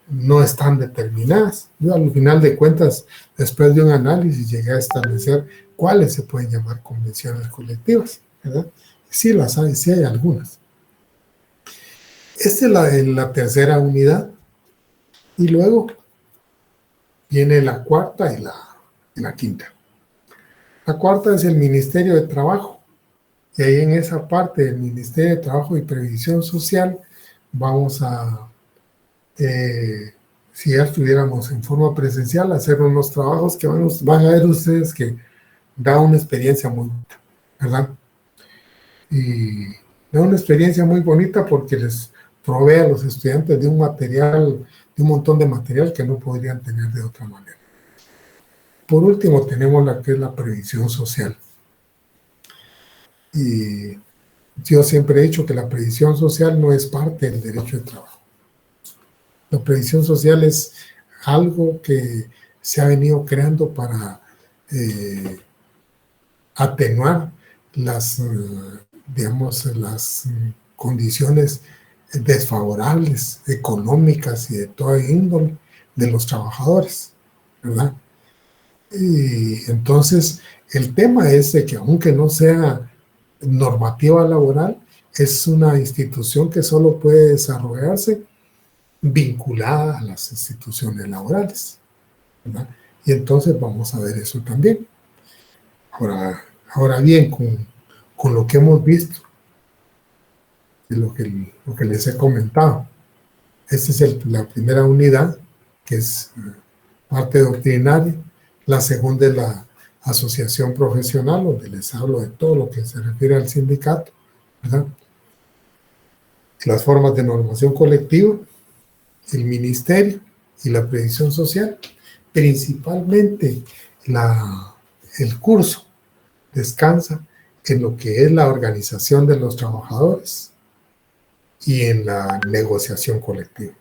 Speaker 1: no están determinadas. Yo al final de cuentas, después de un análisis, llegué a establecer cuáles se pueden llamar convenciones colectivas, ¿verdad? Sí las hay, sí hay algunas. Esta es la tercera unidad. Y luego viene la cuarta y la quinta. La cuarta es el Ministerio de Trabajo. Y ahí en esa parte del Ministerio de Trabajo y Previsión Social vamos a, si ya estuviéramos en forma presencial, hacer unos trabajos que van a ver ustedes que da una experiencia muy bonita, ¿verdad? Y da una experiencia muy bonita porque les provee a los estudiantes de un material, de un montón de material que no podrían tener de otra manera. Por último, tenemos la que es la previsión social. Y yo siempre he dicho que la previsión social no es parte del derecho de trabajo. La previsión social es algo que se ha venido creando para atenuar digamos, las condiciones desfavorables, económicas y de toda índole de los trabajadores, ¿verdad? Y entonces el tema es de que aunque no sea normativa laboral, es una institución que solo puede desarrollarse vinculada a las instituciones laborales, ¿verdad? Y entonces vamos a ver eso también. Ahora bien, con lo que hemos visto, y lo que les he comentado, esta es la primera unidad, que es parte doctrinaria. La segunda es la asociación profesional, donde les hablo de todo lo que se refiere al sindicato, ¿verdad? Las formas de normación colectiva, el ministerio y la previsión social. Principalmente el curso descansa en lo que es la organización de los trabajadores y en la negociación colectiva.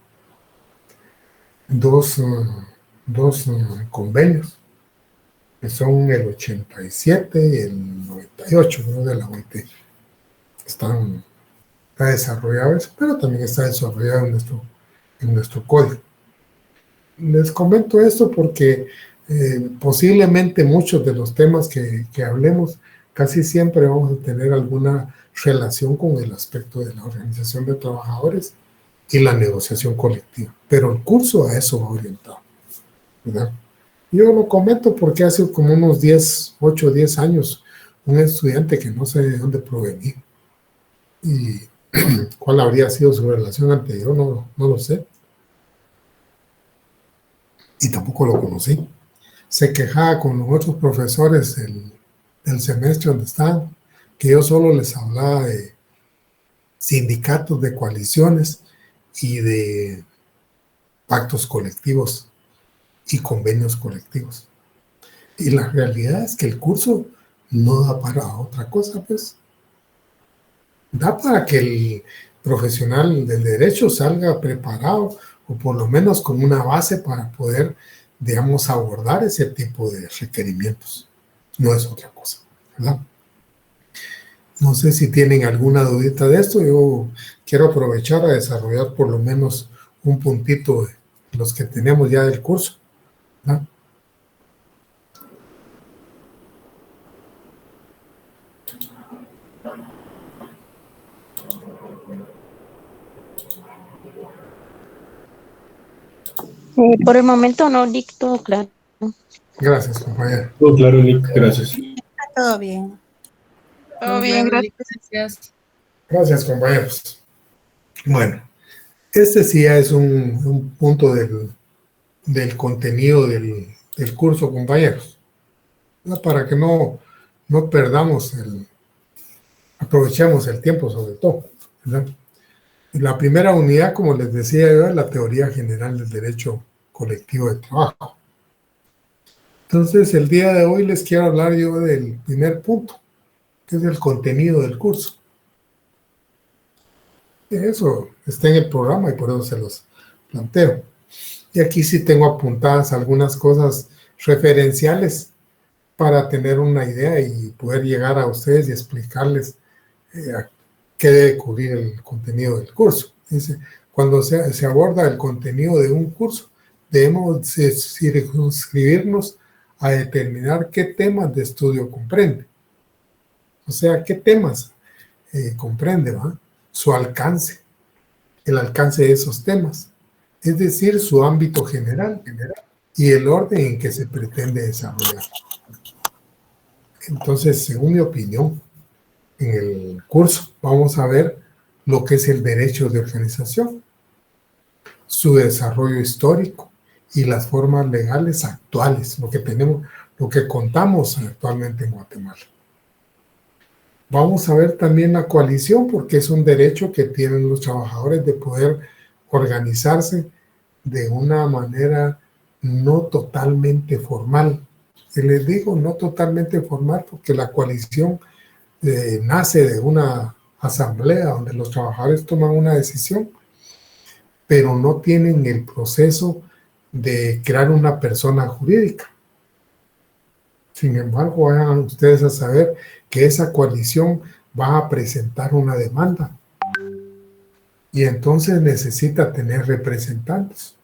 Speaker 1: Dos convenios, que son el 87 y el 98, ¿no? De la OIT. Está desarrollado eso, pero también está desarrollado en nuestro código. Les comento esto porque Posiblemente muchos de los temas que hablemos, casi siempre vamos a tener alguna relación con el aspecto de la organización de trabajadores y la negociación colectiva. Pero el curso a eso va orientado, ¿verdad? Yo lo comento porque hace como unos 8 o 10 años, un estudiante que no sé de dónde provenía y cuál habría sido su relación anterior, no lo sé. Y tampoco lo conocí. Se quejaba con los otros profesores del semestre donde estaban, que yo solo les hablaba de sindicatos, de coaliciones y de pactos colectivos y convenios colectivos. Y la realidad es que el curso no da para otra cosa, pues. Da para que el profesional del derecho salga preparado o por lo menos con una base para poder, digamos, abordar ese tipo de requerimientos. No es otra cosa, ¿verdad? No sé si tienen alguna dudita de esto. Yo quiero aprovechar a desarrollar por lo menos un puntito de los que tenemos ya del curso, ¿verdad?
Speaker 3: Por el momento no dicto, claro.
Speaker 1: Gracias, compañero.
Speaker 4: Todo claro, Nick, gracias.
Speaker 5: Todo bien.
Speaker 6: Todo bien, gracias.
Speaker 1: Gracias, compañeros. Bueno, este sí ya es un punto del contenido del curso, compañeros. Para que no perdamos aprovechemos el tiempo sobre todo, ¿verdad? La primera unidad, como les decía yo, es la teoría general del derecho colectivo de trabajo. Entonces, el día de hoy les quiero hablar yo del primer punto, que es el contenido del curso. Eso está en el programa y por eso se los planteo. Y aquí sí tengo apuntadas algunas cosas referenciales para tener una idea y poder llegar a ustedes y explicarles a qué debe cubrir el contenido del curso. Dice, cuando se aborda el contenido de un curso, debemos circunscribirnos a determinar qué temas de estudio comprende. O sea, qué temas comprende, ¿va? Su alcance, el alcance de esos temas, es decir, su ámbito general y el orden en que se pretende desarrollar. Entonces, según mi opinión, en el curso vamos a ver lo que es el derecho de organización, su desarrollo histórico y las formas legales actuales, lo que contamos actualmente en Guatemala. Vamos a ver también la coalición, porque es un derecho que tienen los trabajadores de poder organizarse de una manera no totalmente formal. Y les digo no totalmente formal porque la coalición nace de una asamblea donde los trabajadores toman una decisión, pero no tienen el proceso de crear una persona jurídica. Sin embargo, vayan ustedes a saber que esa coalición va a presentar una demanda y entonces necesita tener representantes.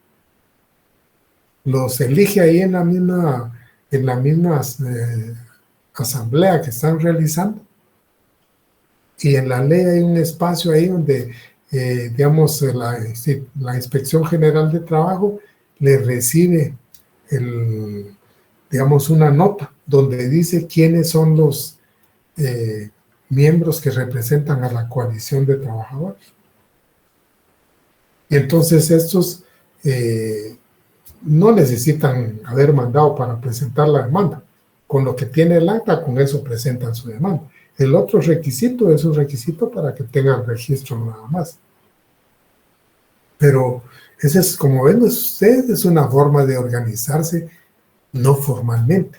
Speaker 1: Los elige ahí en la misma asamblea que están realizando, y en la ley hay un espacio ahí donde, digamos, la Inspección General de Trabajo le recibe digamos, una nota donde dice quiénes son los miembros que representan a la coalición de trabajadores. Y entonces estos no necesitan haber mandado para presentar la demanda. Con lo que tiene el acta, con eso presentan su demanda. El otro requisito es un requisito para que tengan registro nada más. Pero ese es, como ven ustedes, es una forma de organizarse no formalmente.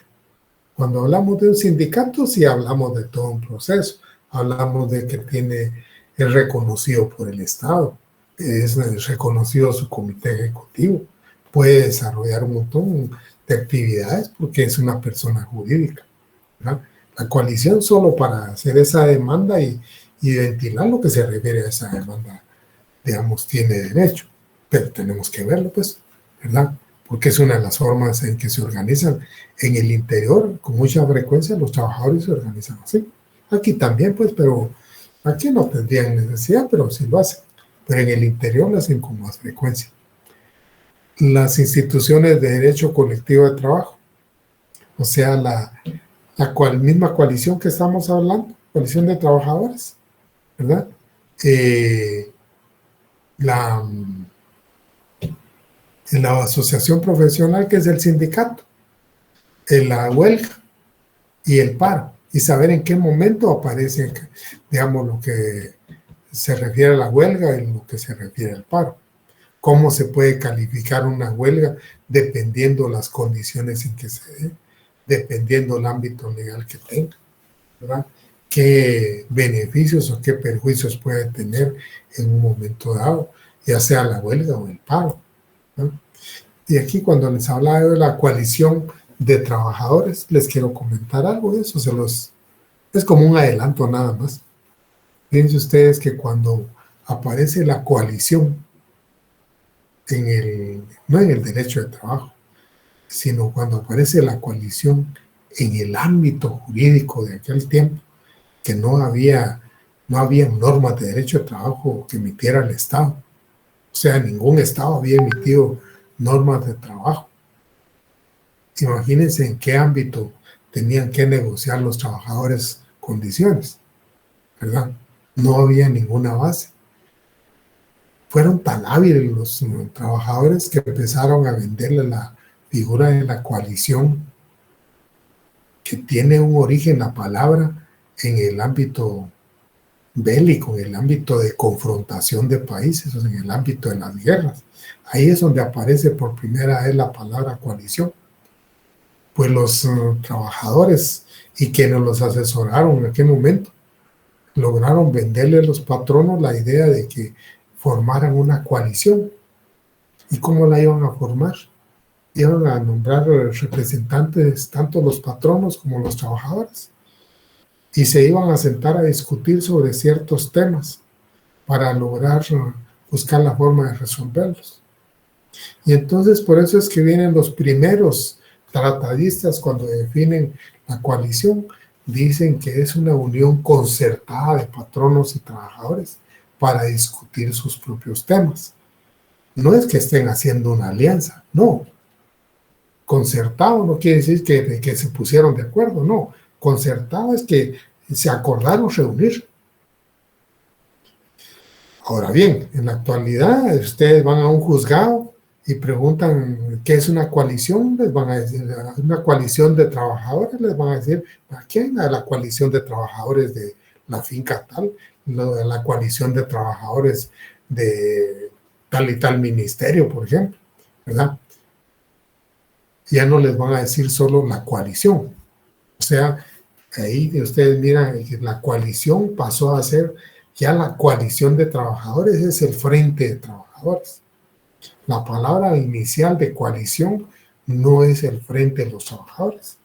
Speaker 1: Cuando hablamos de un sindicato, sí hablamos de todo un proceso. Hablamos de que es reconocido por el Estado, es reconocido su comité ejecutivo, puede desarrollar un montón de actividades porque es una persona jurídica, ¿verdad? La coalición solo para hacer esa demanda y ventilar lo que se refiere a esa demanda, digamos, tiene derecho, pero tenemos que verlo, pues, ¿verdad? porque es una de las formas en que se organizan. En el interior, con mucha frecuencia, los trabajadores se organizan así. Aquí también, pues, pero aquí no tendrían necesidad, pero sí lo hacen. Pero en el interior lo hacen con más frecuencia. Las instituciones de derecho colectivo de trabajo, o sea, misma coalición que estamos hablando, coalición de trabajadores, ¿verdad? La asociación profesional, que es el sindicato, la huelga y el paro, y saber en qué momento aparece, digamos, lo que se refiere a la huelga y lo que se refiere al paro. Cómo se puede calificar una huelga dependiendo las condiciones en que se dé, dependiendo el ámbito legal que tenga, ¿verdad? Qué beneficios o qué perjuicios puede tener en un momento dado, ya sea la huelga o el paro, ¿no? Y aquí, cuando les hablaba de la coalición de trabajadores, les quiero comentar algo de eso. Es como un adelanto nada más. Fíjense ustedes que cuando aparece la coalición no en el derecho de trabajo, sino cuando aparece la coalición en el ámbito jurídico de aquel tiempo, que no había normas de derecho de trabajo que emitiera el Estado. O sea, ningún Estado había emitido normas de trabajo. Imagínense en qué ámbito tenían que negociar los trabajadores condiciones, ¿verdad? No había ninguna base. Fueron tan hábiles los trabajadores que empezaron a venderle la figura de la coalición, que tiene un origen, la palabra, en el ámbito bélico, en el ámbito de confrontación de países, o sea, en el ámbito de las guerras. Ahí es donde aparece por primera vez la palabra coalición. Pues los trabajadores y quienes los asesoraron en aquel momento lograron venderle a los patronos la idea de que formaran una coalición. ¿Y cómo la iban a formar? Iban a nombrar representantes, tanto los patronos como los trabajadores, y se iban a sentar a discutir sobre ciertos temas para lograr buscar la forma de resolverlos. Y entonces por eso es que vienen los primeros tratadistas cuando definen la coalición, dicen que es una unión concertada de patronos y trabajadores para discutir sus propios temas. No es que estén haciendo una alianza, no. Concertado no quiere decir que se pusieron de acuerdo, no. Concertado es que se acordaron reunir. Ahora bien, en la actualidad ustedes van a un juzgado y preguntan qué es una coalición, les van a decir una coalición de trabajadores, les van a decir ¿a quién? A la coalición de trabajadores de la finca tal, la coalición de trabajadores de tal y tal ministerio, por ejemplo, ¿verdad? Ya no les van a decir solo la coalición. O sea, ahí ustedes miran que la coalición pasó a ser ya la coalición de trabajadores, es el frente de trabajadores. La palabra inicial de coalición no es el frente de los trabajadores,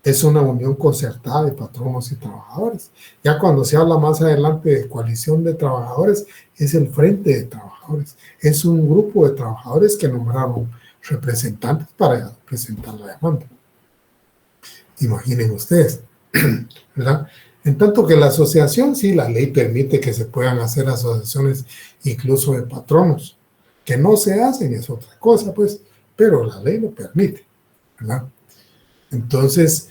Speaker 1: es una unión concertada de patronos y trabajadores. Ya cuando se habla más adelante de coalición de trabajadores, es el frente de trabajadores, es un grupo de trabajadores que nombraron representantes para presentar la demanda. Imaginen ustedes, ¿verdad? En tanto que la asociación, sí, la ley permite que se puedan hacer asociaciones incluso de patronos. Que no se hacen es otra cosa, pues, pero la ley lo permite, ¿verdad? Entonces,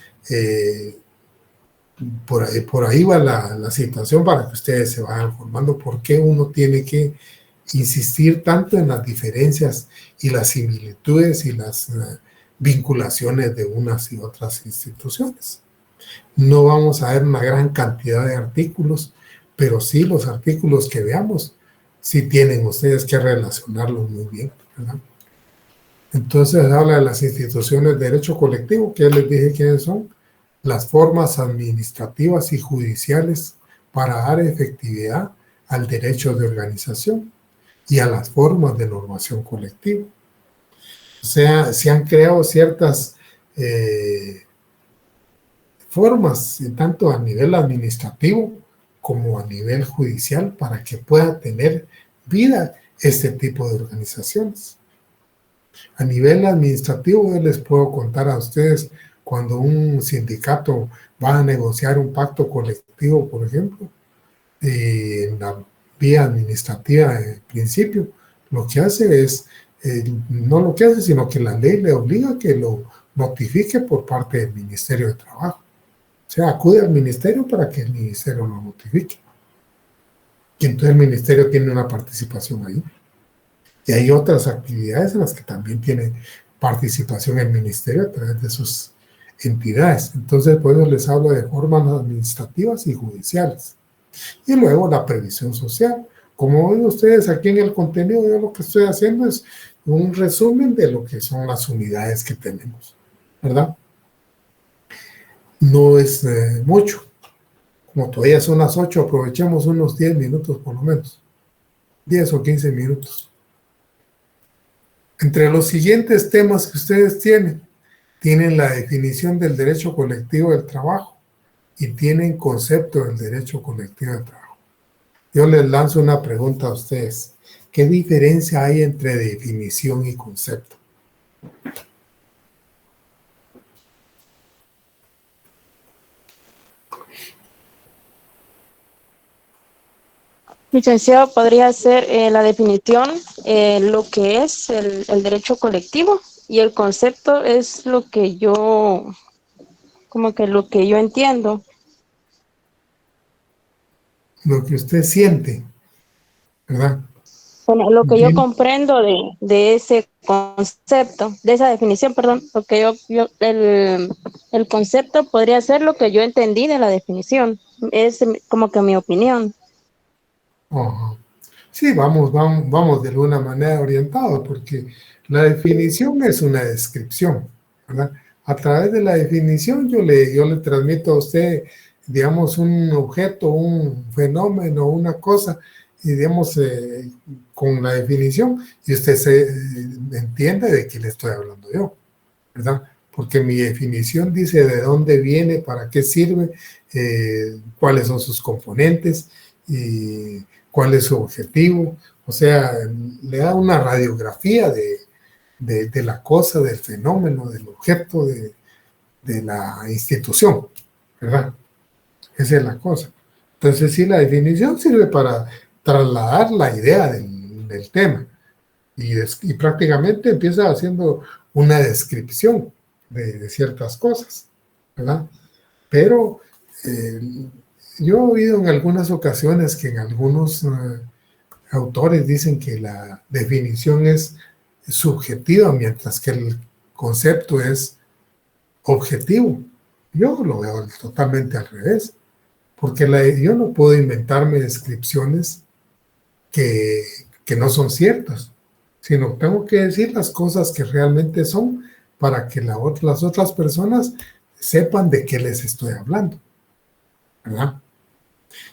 Speaker 1: por ahí va la situación para que ustedes se vayan formando por qué uno tiene que insistir tanto en las diferencias y las similitudes y las vinculaciones de unas y otras instituciones. No vamos a ver una gran cantidad de artículos, pero sí los artículos que veamos, sí tienen ustedes que relacionarlos muy bien, ¿verdad? Entonces habla de las instituciones de derecho colectivo, que ya les dije quiénes son, las formas administrativas y judiciales para dar efectividad al derecho de organización y a las formas de normación colectiva. O sea, se han creado ciertas formas, tanto a nivel administrativo como a nivel judicial, para que pueda tener vida este tipo de organizaciones. A nivel administrativo, yo les puedo contar a ustedes cuando un sindicato va a negociar un pacto colectivo, por ejemplo, en la vía administrativa en principio, lo que hace es, no lo que hace, sino que la ley le obliga a que lo notifique por parte del Ministerio de Trabajo. O sea, acude al ministerio para que el ministerio lo notifique. Y entonces el ministerio tiene una participación ahí. Y hay otras actividades en las que también tiene participación el ministerio a través de sus entidades. Entonces, por eso les hablo de formas administrativas y judiciales. Y luego la previsión social. Como ven ustedes aquí en el contenido, yo lo que estoy haciendo es un resumen de lo que son las unidades que tenemos, ¿verdad? No es mucho. Como todavía son las 8, aprovechemos unos 10 minutos por lo menos. 10 o 15 minutos. Entre los siguientes temas que ustedes tienen la definición del derecho colectivo del trabajo y tienen concepto del derecho colectivo del trabajo. Yo les lanzo una pregunta a ustedes. ¿Qué diferencia hay entre definición y concepto?
Speaker 4: Licenciado, podría ser la definición, lo que es el derecho colectivo, y el concepto es lo que yo, como que lo que yo entiendo.
Speaker 1: Lo que usted siente, ¿verdad?
Speaker 4: Bueno, lo que yo
Speaker 1: Bien.
Speaker 4: comprendo de ese concepto, de esa definición, perdón, lo que el concepto podría ser lo que yo entendí de la definición. Es como que mi opinión.
Speaker 1: Ajá. Sí, vamos de alguna manera orientados, porque la definición es una descripción, ¿verdad? A través de la definición yo le transmito a usted, digamos, un objeto, un fenómeno, una cosa, y digamos, con la definición, y usted entiende de qué le estoy hablando yo, ¿verdad? Porque mi definición dice de dónde viene, para qué sirve, cuáles son sus componentes, y cuál es su objetivo. O sea, le da una radiografía de la cosa, del fenómeno, del objeto, de la institución, ¿verdad? Esa es la cosa. Entonces, sí, la definición sirve para trasladar la idea del tema y prácticamente empieza haciendo una descripción de ciertas cosas, ¿verdad? Pero yo he oído en algunas ocasiones que en algunos autores dicen que la definición es subjetiva, mientras que el concepto es objetivo. Yo lo veo totalmente al revés, porque yo no puedo inventarme descripciones que no son ciertas, sino tengo que decir las cosas que realmente son para que las otras personas sepan de qué les estoy hablando, ¿verdad?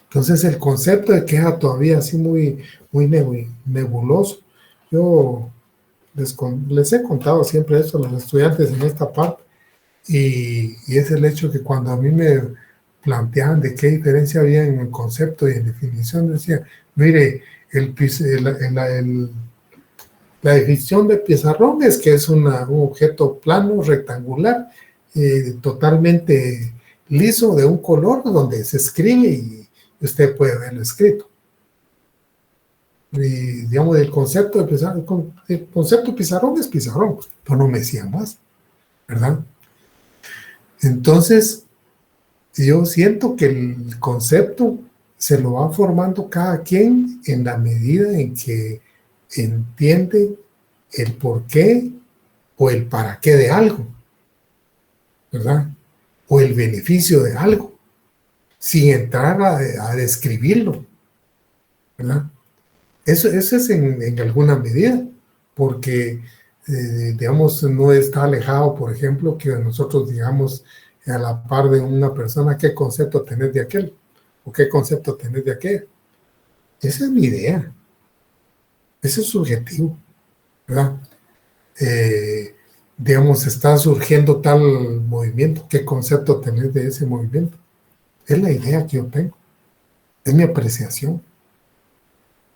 Speaker 1: Entonces el concepto de queja todavía así muy nebuloso. Yo les he contado siempre eso a los estudiantes en esta parte, y es el hecho que cuando a mí me planteaban de qué diferencia había en el concepto y en definición, decía, mire, la definición de pizarrón es que es un objeto plano, rectangular, totalmente liso, de un color, donde se escribe y usted puede verlo escrito. Y digamos, el concepto de pizarrón, el concepto pizarrón es pizarrón, pero no me decía más, ¿verdad? Entonces, yo siento que el concepto se lo va formando cada quien en la medida en que entiende el porqué o el para qué de algo, ¿verdad? O el beneficio de algo, sin entrar a describirlo, ¿verdad? Eso es en alguna medida, porque, digamos, no está alejado, por ejemplo, que nosotros digamos a la par de una persona qué concepto tenés de aquel, o qué concepto tenés de aquel. Esa es mi idea, ese es subjetivo, ¿verdad? Digamos, está surgiendo tal movimiento, ¿qué concepto tenés de ese movimiento? Es la idea que yo tengo, es mi apreciación,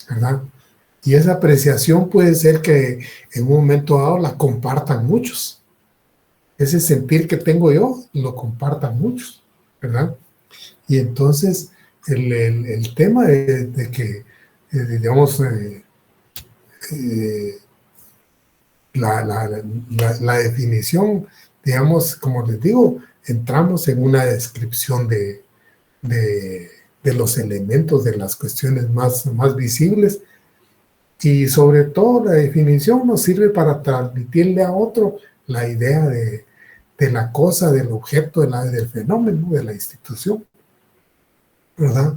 Speaker 1: ¿verdad? Y esa apreciación puede ser que en un momento dado la compartan muchos. Ese sentir que tengo yo lo compartan muchos, ¿verdad? Y entonces el tema de que, digamos, la definición, digamos, como les digo, entramos en una descripción de los elementos, de las cuestiones más visibles, y sobre todo la definición nos sirve para transmitirle a otro la idea de la cosa, del objeto, del fenómeno, de la institución, ¿verdad?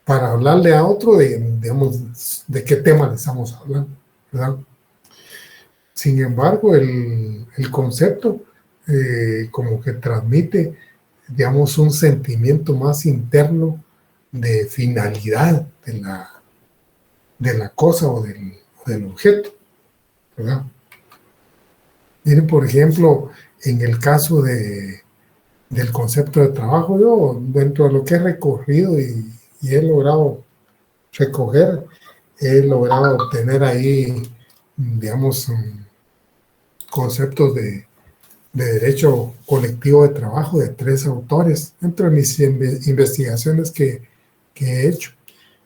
Speaker 1: Para hablarle a otro digamos, de qué tema le estamos hablando, ¿verdad? Sin embargo, el concepto como que transmite, digamos, un sentimiento más interno de finalidad de la cosa o del objeto, ¿verdad? Miren, por ejemplo, en el caso del concepto de trabajo, yo dentro de lo que he recorrido y he logrado recoger, he logrado obtener ahí, digamos, conceptos de derecho colectivo de trabajo de 3 autores, dentro de mis investigaciones que he hecho.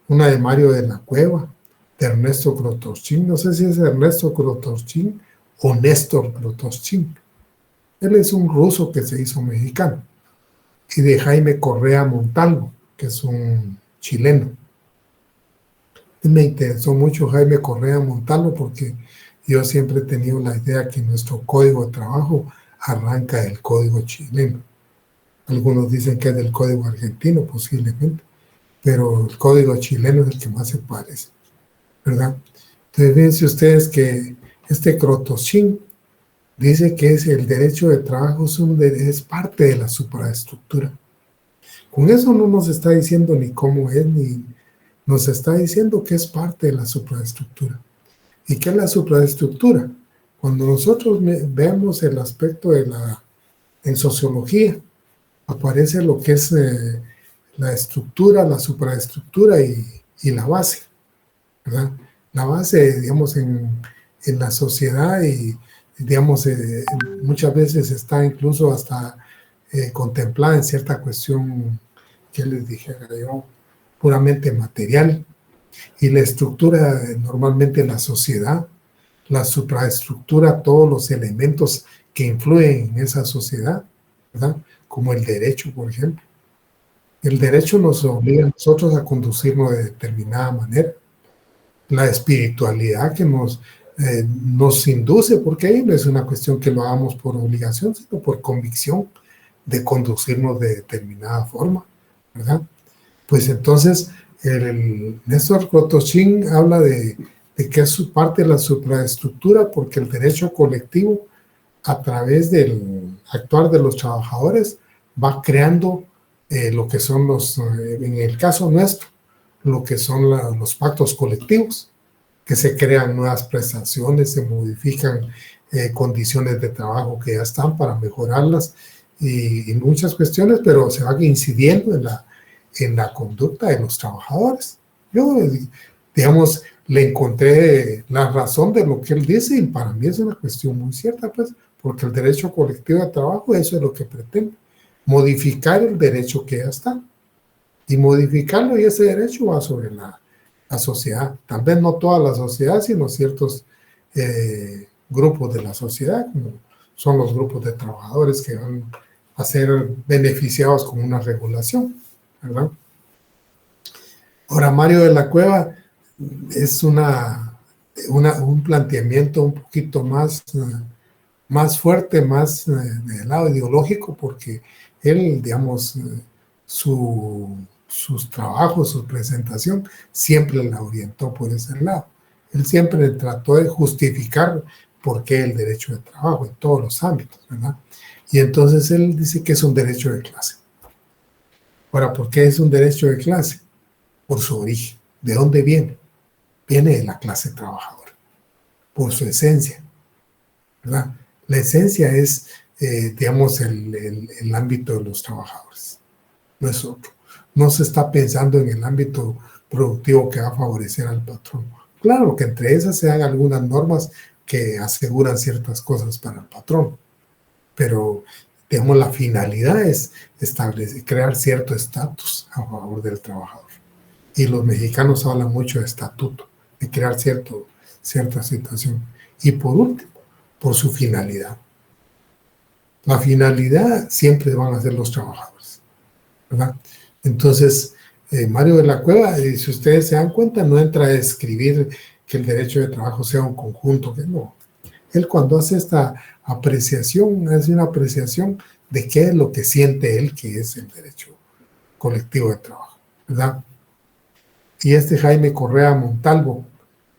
Speaker 1: Una de Mario de la Cueva, de Ernesto Krotoschin, no sé si es Ernesto Krotoschin o Néstor Krotoschin. Él es un ruso que se hizo mexicano. Y de Jaime Correa Montalvo, que es un chileno. Me interesó mucho Jaime Correa Montalvo porque yo siempre he tenido la idea que nuestro código de trabajo arranca del código chileno. Algunos dicen que es del código argentino, posiblemente, pero el código chileno es el que más se parece, ¿verdad? Entonces, fíjense ustedes que este Krotoschin dice que el derecho de trabajo es parte de la supraestructura. Con eso no nos está diciendo ni cómo es, ni nos está diciendo que es parte de la supraestructura. ¿Y qué es la supraestructura? Cuando nosotros vemos el aspecto en sociología, aparece lo que es la estructura, la supraestructura y la base, ¿verdad? La base, digamos, en la sociedad y, digamos, muchas veces está incluso hasta contemplada en cierta cuestión, que les dijera yo, puramente material. Y la estructura, normalmente la sociedad, la supraestructura, todos los elementos que influyen en esa sociedad, ¿verdad? Como el derecho, por ejemplo. El derecho nos obliga a nosotros a conducirnos de determinada manera. La espiritualidad que nos induce, porque ahí no es una cuestión que lo hagamos por obligación, sino por convicción de conducirnos de determinada forma, ¿verdad? Pues entonces, el Néstor Krotoschin habla de que es parte de la supraestructura, porque el derecho colectivo, a través del actuar de los trabajadores, va creando lo que son en el caso nuestro, lo que son los pactos colectivos, que se crean nuevas prestaciones, se modifican condiciones de trabajo que ya están para mejorarlas y muchas cuestiones, pero se va incidiendo en la conducta de los trabajadores. Yo, digamos, le encontré la razón de lo que él dice y para mí es una cuestión muy cierta, pues, porque el derecho colectivo de trabajo, eso es lo que pretende, modificar el derecho que ya está. Y modificarlo, y ese derecho va sobre la sociedad. Tal vez no toda la sociedad, sino ciertos grupos de la sociedad, como son los grupos de trabajadores que van a ser beneficiados con una regulación, ¿verdad? Ahora, Mario de la Cueva es un planteamiento un poquito más fuerte, más del lado ideológico, porque él, digamos, sus trabajos, su presentación, siempre la orientó por ese lado. Él siempre trató de justificar por qué el derecho de trabajo en todos los ámbitos, ¿verdad? Y entonces él dice que es un derecho de clase. Ahora, ¿por qué es un derecho de clase? Por su origen. ¿De dónde viene? Viene de la clase trabajadora, por su esencia, ¿verdad? La esencia es, digamos, el ámbito de los trabajadores, no es otro. No se está pensando en el ámbito productivo que va a favorecer al patrón, Claro que entre esas sean algunas normas que aseguran ciertas cosas para el patrón, pero digamos la finalidad es establecer, crear cierto estatus a favor del trabajador. Y los mexicanos hablan mucho de estatuto, de crear cierta situación. Y por último, por su finalidad. La finalidad siempre van a ser los trabajadores, ¿verdad? Entonces, Mario de la Cueva, si ustedes se dan cuenta, no entra a describir que el derecho de trabajo sea un conjunto, que no. Él cuando hace esta apreciación, hace una apreciación de qué es lo que siente él que es el derecho colectivo de trabajo, ¿verdad? Y Jaime Correa Montalvo,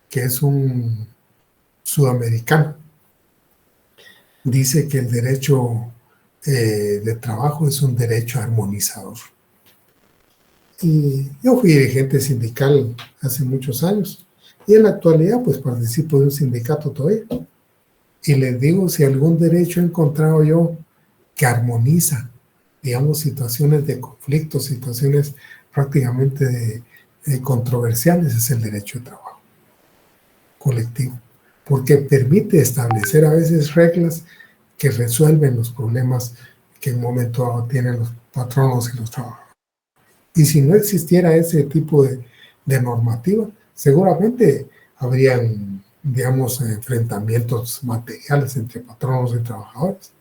Speaker 1: que es un sudamericano, dice que el derecho de trabajo es un derecho armonizador. Y yo fui dirigente sindical hace muchos años y en la actualidad pues participo de un sindicato todavía. Y les digo, si algún derecho he encontrado yo que armoniza, digamos, situaciones de conflicto, situaciones prácticamente controversiales, es el derecho de trabajo colectivo, porque permite establecer a veces reglas que resuelven los problemas que en un momento dado tienen los patronos y los trabajadores. Y si no existiera ese tipo de normativa, seguramente habrían, digamos, enfrentamientos materiales entre patronos y trabajadores.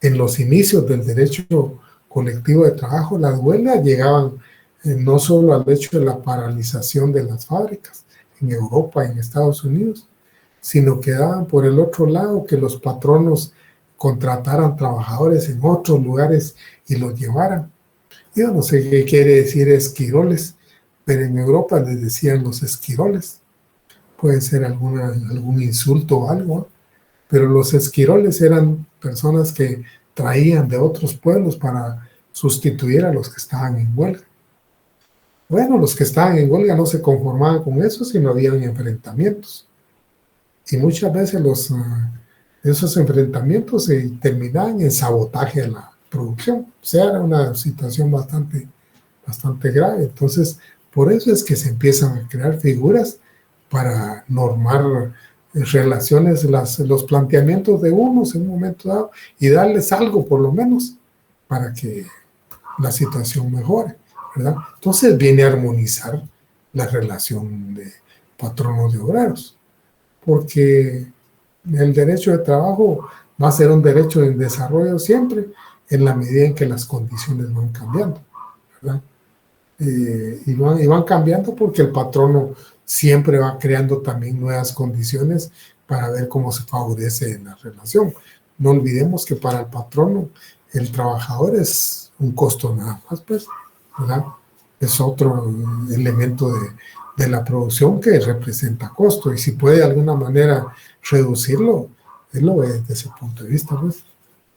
Speaker 1: En los inicios del derecho colectivo de trabajo, las huelgas llegaban no solo al hecho de la paralización de las fábricas en Europa y en Estados Unidos, sino que daban por el otro lado que los patronos contrataran trabajadores en otros lugares y los llevaran. Yo no sé qué quiere decir esquiroles, pero en Europa les decían los esquiroles. Puede ser algún insulto o algo, ¿no? Pero los esquiroles eran personas que traían de otros pueblos para sustituir a los que estaban en huelga. Bueno, los que estaban en huelga no se conformaban con eso, sino habían enfrentamientos. Y muchas veces esos enfrentamientos se terminaban en sabotaje a la producción. O sea, era una situación bastante grave. Entonces, por eso es que se empiezan a crear figuras para normar relaciones, los planteamientos de unos en un momento dado y darles algo por lo menos para que la situación mejore, ¿verdad? Entonces viene a armonizar la relación de patronos de obreros, porque el derecho de trabajo va a ser un derecho en desarrollo siempre en la medida en que las condiciones van cambiando, ¿verdad? Y van cambiando porque el patrono siempre va creando también nuevas condiciones para ver cómo se favorece la relación. No olvidemos que para el patrono el trabajador es un costo nada más, pues, ¿verdad? Es otro elemento de la producción que representa costo y si puede de alguna manera reducirlo, él lo ve desde ese punto de vista, pues,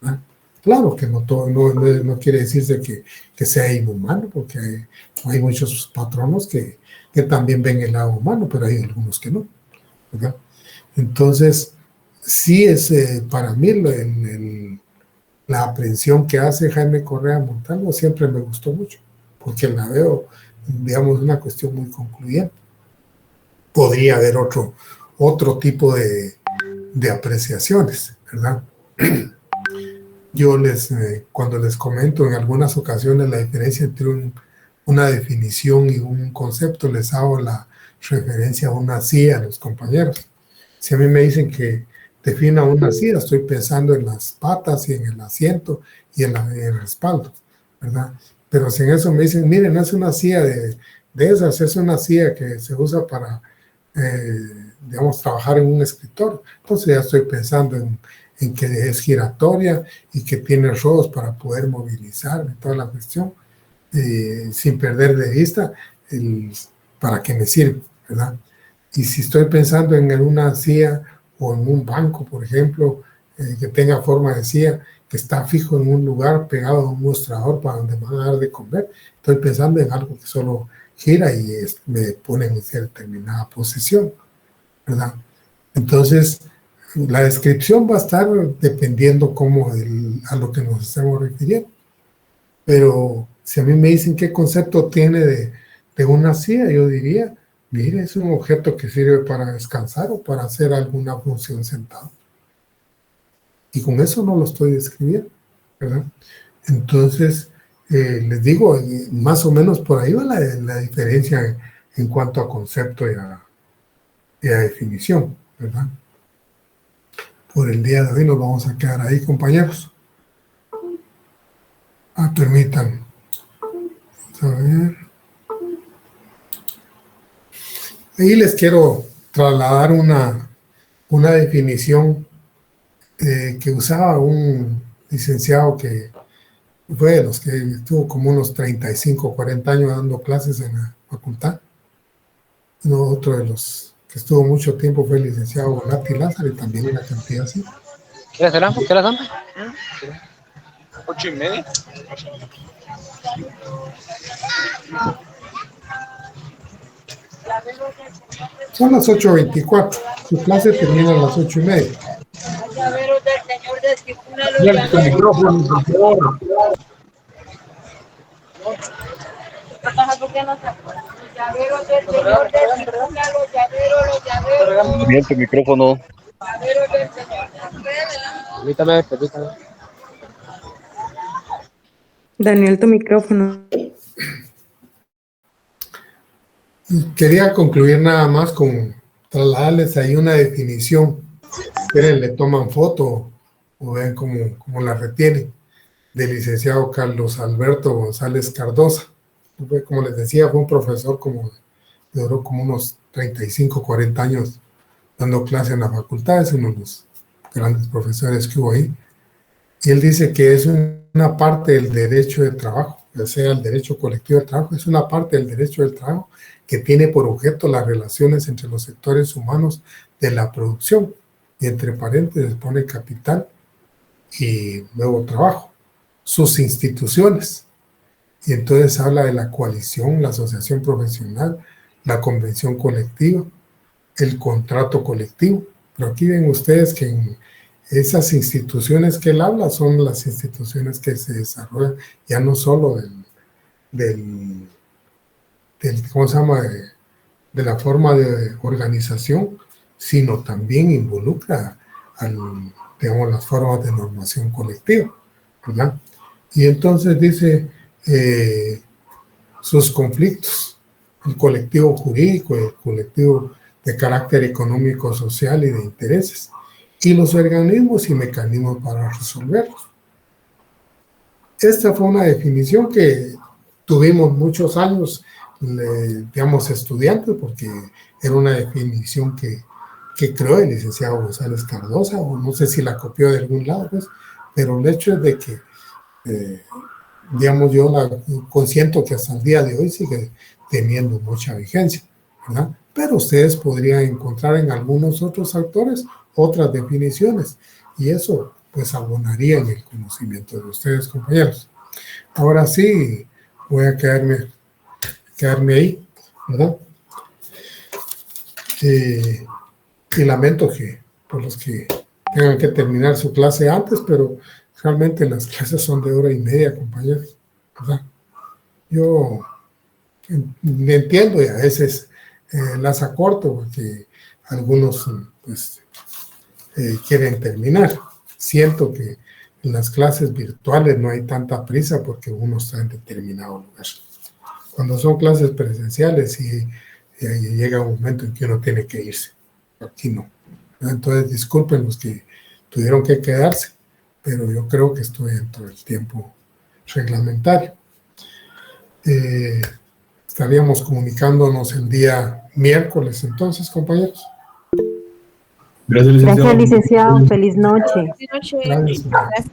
Speaker 1: ¿verdad? Claro que no quiere decirse que sea inhumano, porque hay muchos patronos que también ven el lado humano, pero hay algunos que no, ¿verdad? Entonces, sí es para mí la aprehensión que hace Jaime Correa Montalvo siempre me gustó mucho, porque la veo, digamos, una cuestión muy concluyente. Podría haber otro tipo de apreciaciones, ¿verdad? Yo cuando les comento en algunas ocasiones la diferencia entre una definición y un concepto, les hago la referencia a una silla a los compañeros. Si a mí me dicen que defina una silla, estoy pensando en las patas y en el asiento y en el respaldo, ¿verdad? Pero si en eso me dicen, miren, no es una silla de esas, es una silla que se usa para, digamos, trabajar en un escritorio, entonces ya estoy pensando en que es giratoria y que tiene rodos para poder movilizar toda la cuestión, sin perder de vista para qué me sirve, ¿verdad? Y si estoy pensando en una silla o en un banco, por ejemplo, que tenga forma de silla, que está fijo en un lugar pegado a un mostrador para donde me van a dar de comer, estoy pensando en algo que solo gira y me pone en cierta determinada posición, ¿verdad? Entonces, la descripción va a estar dependiendo a lo que nos estemos refiriendo. Pero si a mí me dicen qué concepto tiene de una silla, yo diría Mire, es un objeto que sirve para descansar o para hacer alguna función sentado. Y con eso no lo estoy describiendo, ¿verdad? Entonces, les digo, más o menos por ahí va la diferencia en cuanto a concepto y a definición, ¿verdad? Por el día de hoy nos vamos a quedar ahí, compañeros. Permitan. A ver. Ahí les quiero trasladar una definición que usaba un licenciado que fue de los que estuvo como unos 35, 40 años dando clases en la facultad. Otro de los que estuvo mucho tiempo fue el licenciado Bonatti Lázaro y también una cantidad así.
Speaker 5: ¿Qué hora son? 8:30.
Speaker 1: Son las 8:24. Su clase termina a las 8:30.
Speaker 5: Bien, tu micrófono. Permítame.
Speaker 7: Daniel, tu micrófono.
Speaker 1: Quería concluir nada más con trasladarles ahí una definición. Ustedes le toman foto o ven cómo la retienen, del licenciado Carlos Alberto González Cardosa. Como les decía, fue un profesor duró como unos 35, 40 años dando clase en la facultad, es uno de los grandes profesores que hubo ahí. Y él dice que es una parte del derecho de trabajo, ya sea el derecho colectivo de trabajo, es una parte del derecho del trabajo que tiene por objeto las relaciones entre los sectores humanos de la producción, y entre paréntesis pone capital y luego trabajo, sus instituciones. Y entonces habla de la coalición, la asociación profesional, la convención colectiva, el contrato colectivo. Pero aquí ven ustedes que en esas instituciones que él habla son las instituciones que se desarrollan ya no solo del ¿cómo se llama? De la forma de organización, sino también involucra digamos, las formas de normación colectiva, ¿verdad? Y entonces dice sus conflictos, el colectivo jurídico, el colectivo de carácter económico, social y de intereses, y los organismos y mecanismos para resolverlos. Esta fue una definición que tuvimos muchos años, digamos, estudiantes, porque era una definición que creó el licenciado González Cardosa, o no sé si la copió de algún lado, pues, pero el hecho es de que, digamos, yo consiento que hasta el día de hoy sigue teniendo mucha vigencia, ¿verdad? Pero ustedes podrían encontrar en algunos otros autores otras definiciones, y eso, pues, abonaría en el conocimiento de ustedes, compañeros. Ahora sí, voy a quedarme ahí, ¿verdad? Y lamento que por los que tengan que terminar su clase antes, pero realmente las clases son de 1:30, compañeros, ¿verdad? Yo entiendo y a veces las acorto porque algunos pues quieren terminar. Siento que en las clases virtuales no hay tanta prisa porque uno está en determinado lugar. Cuando son clases presenciales y llega un momento en que uno tiene que irse. Aquí no. Entonces disculpen los que tuvieron que quedarse, pero yo creo que estoy dentro del tiempo reglamentario. Estaríamos comunicándonos el día miércoles entonces, compañeros.
Speaker 7: Gracias, licenciado. Feliz noche.
Speaker 1: Gracias.
Speaker 6: Gracias,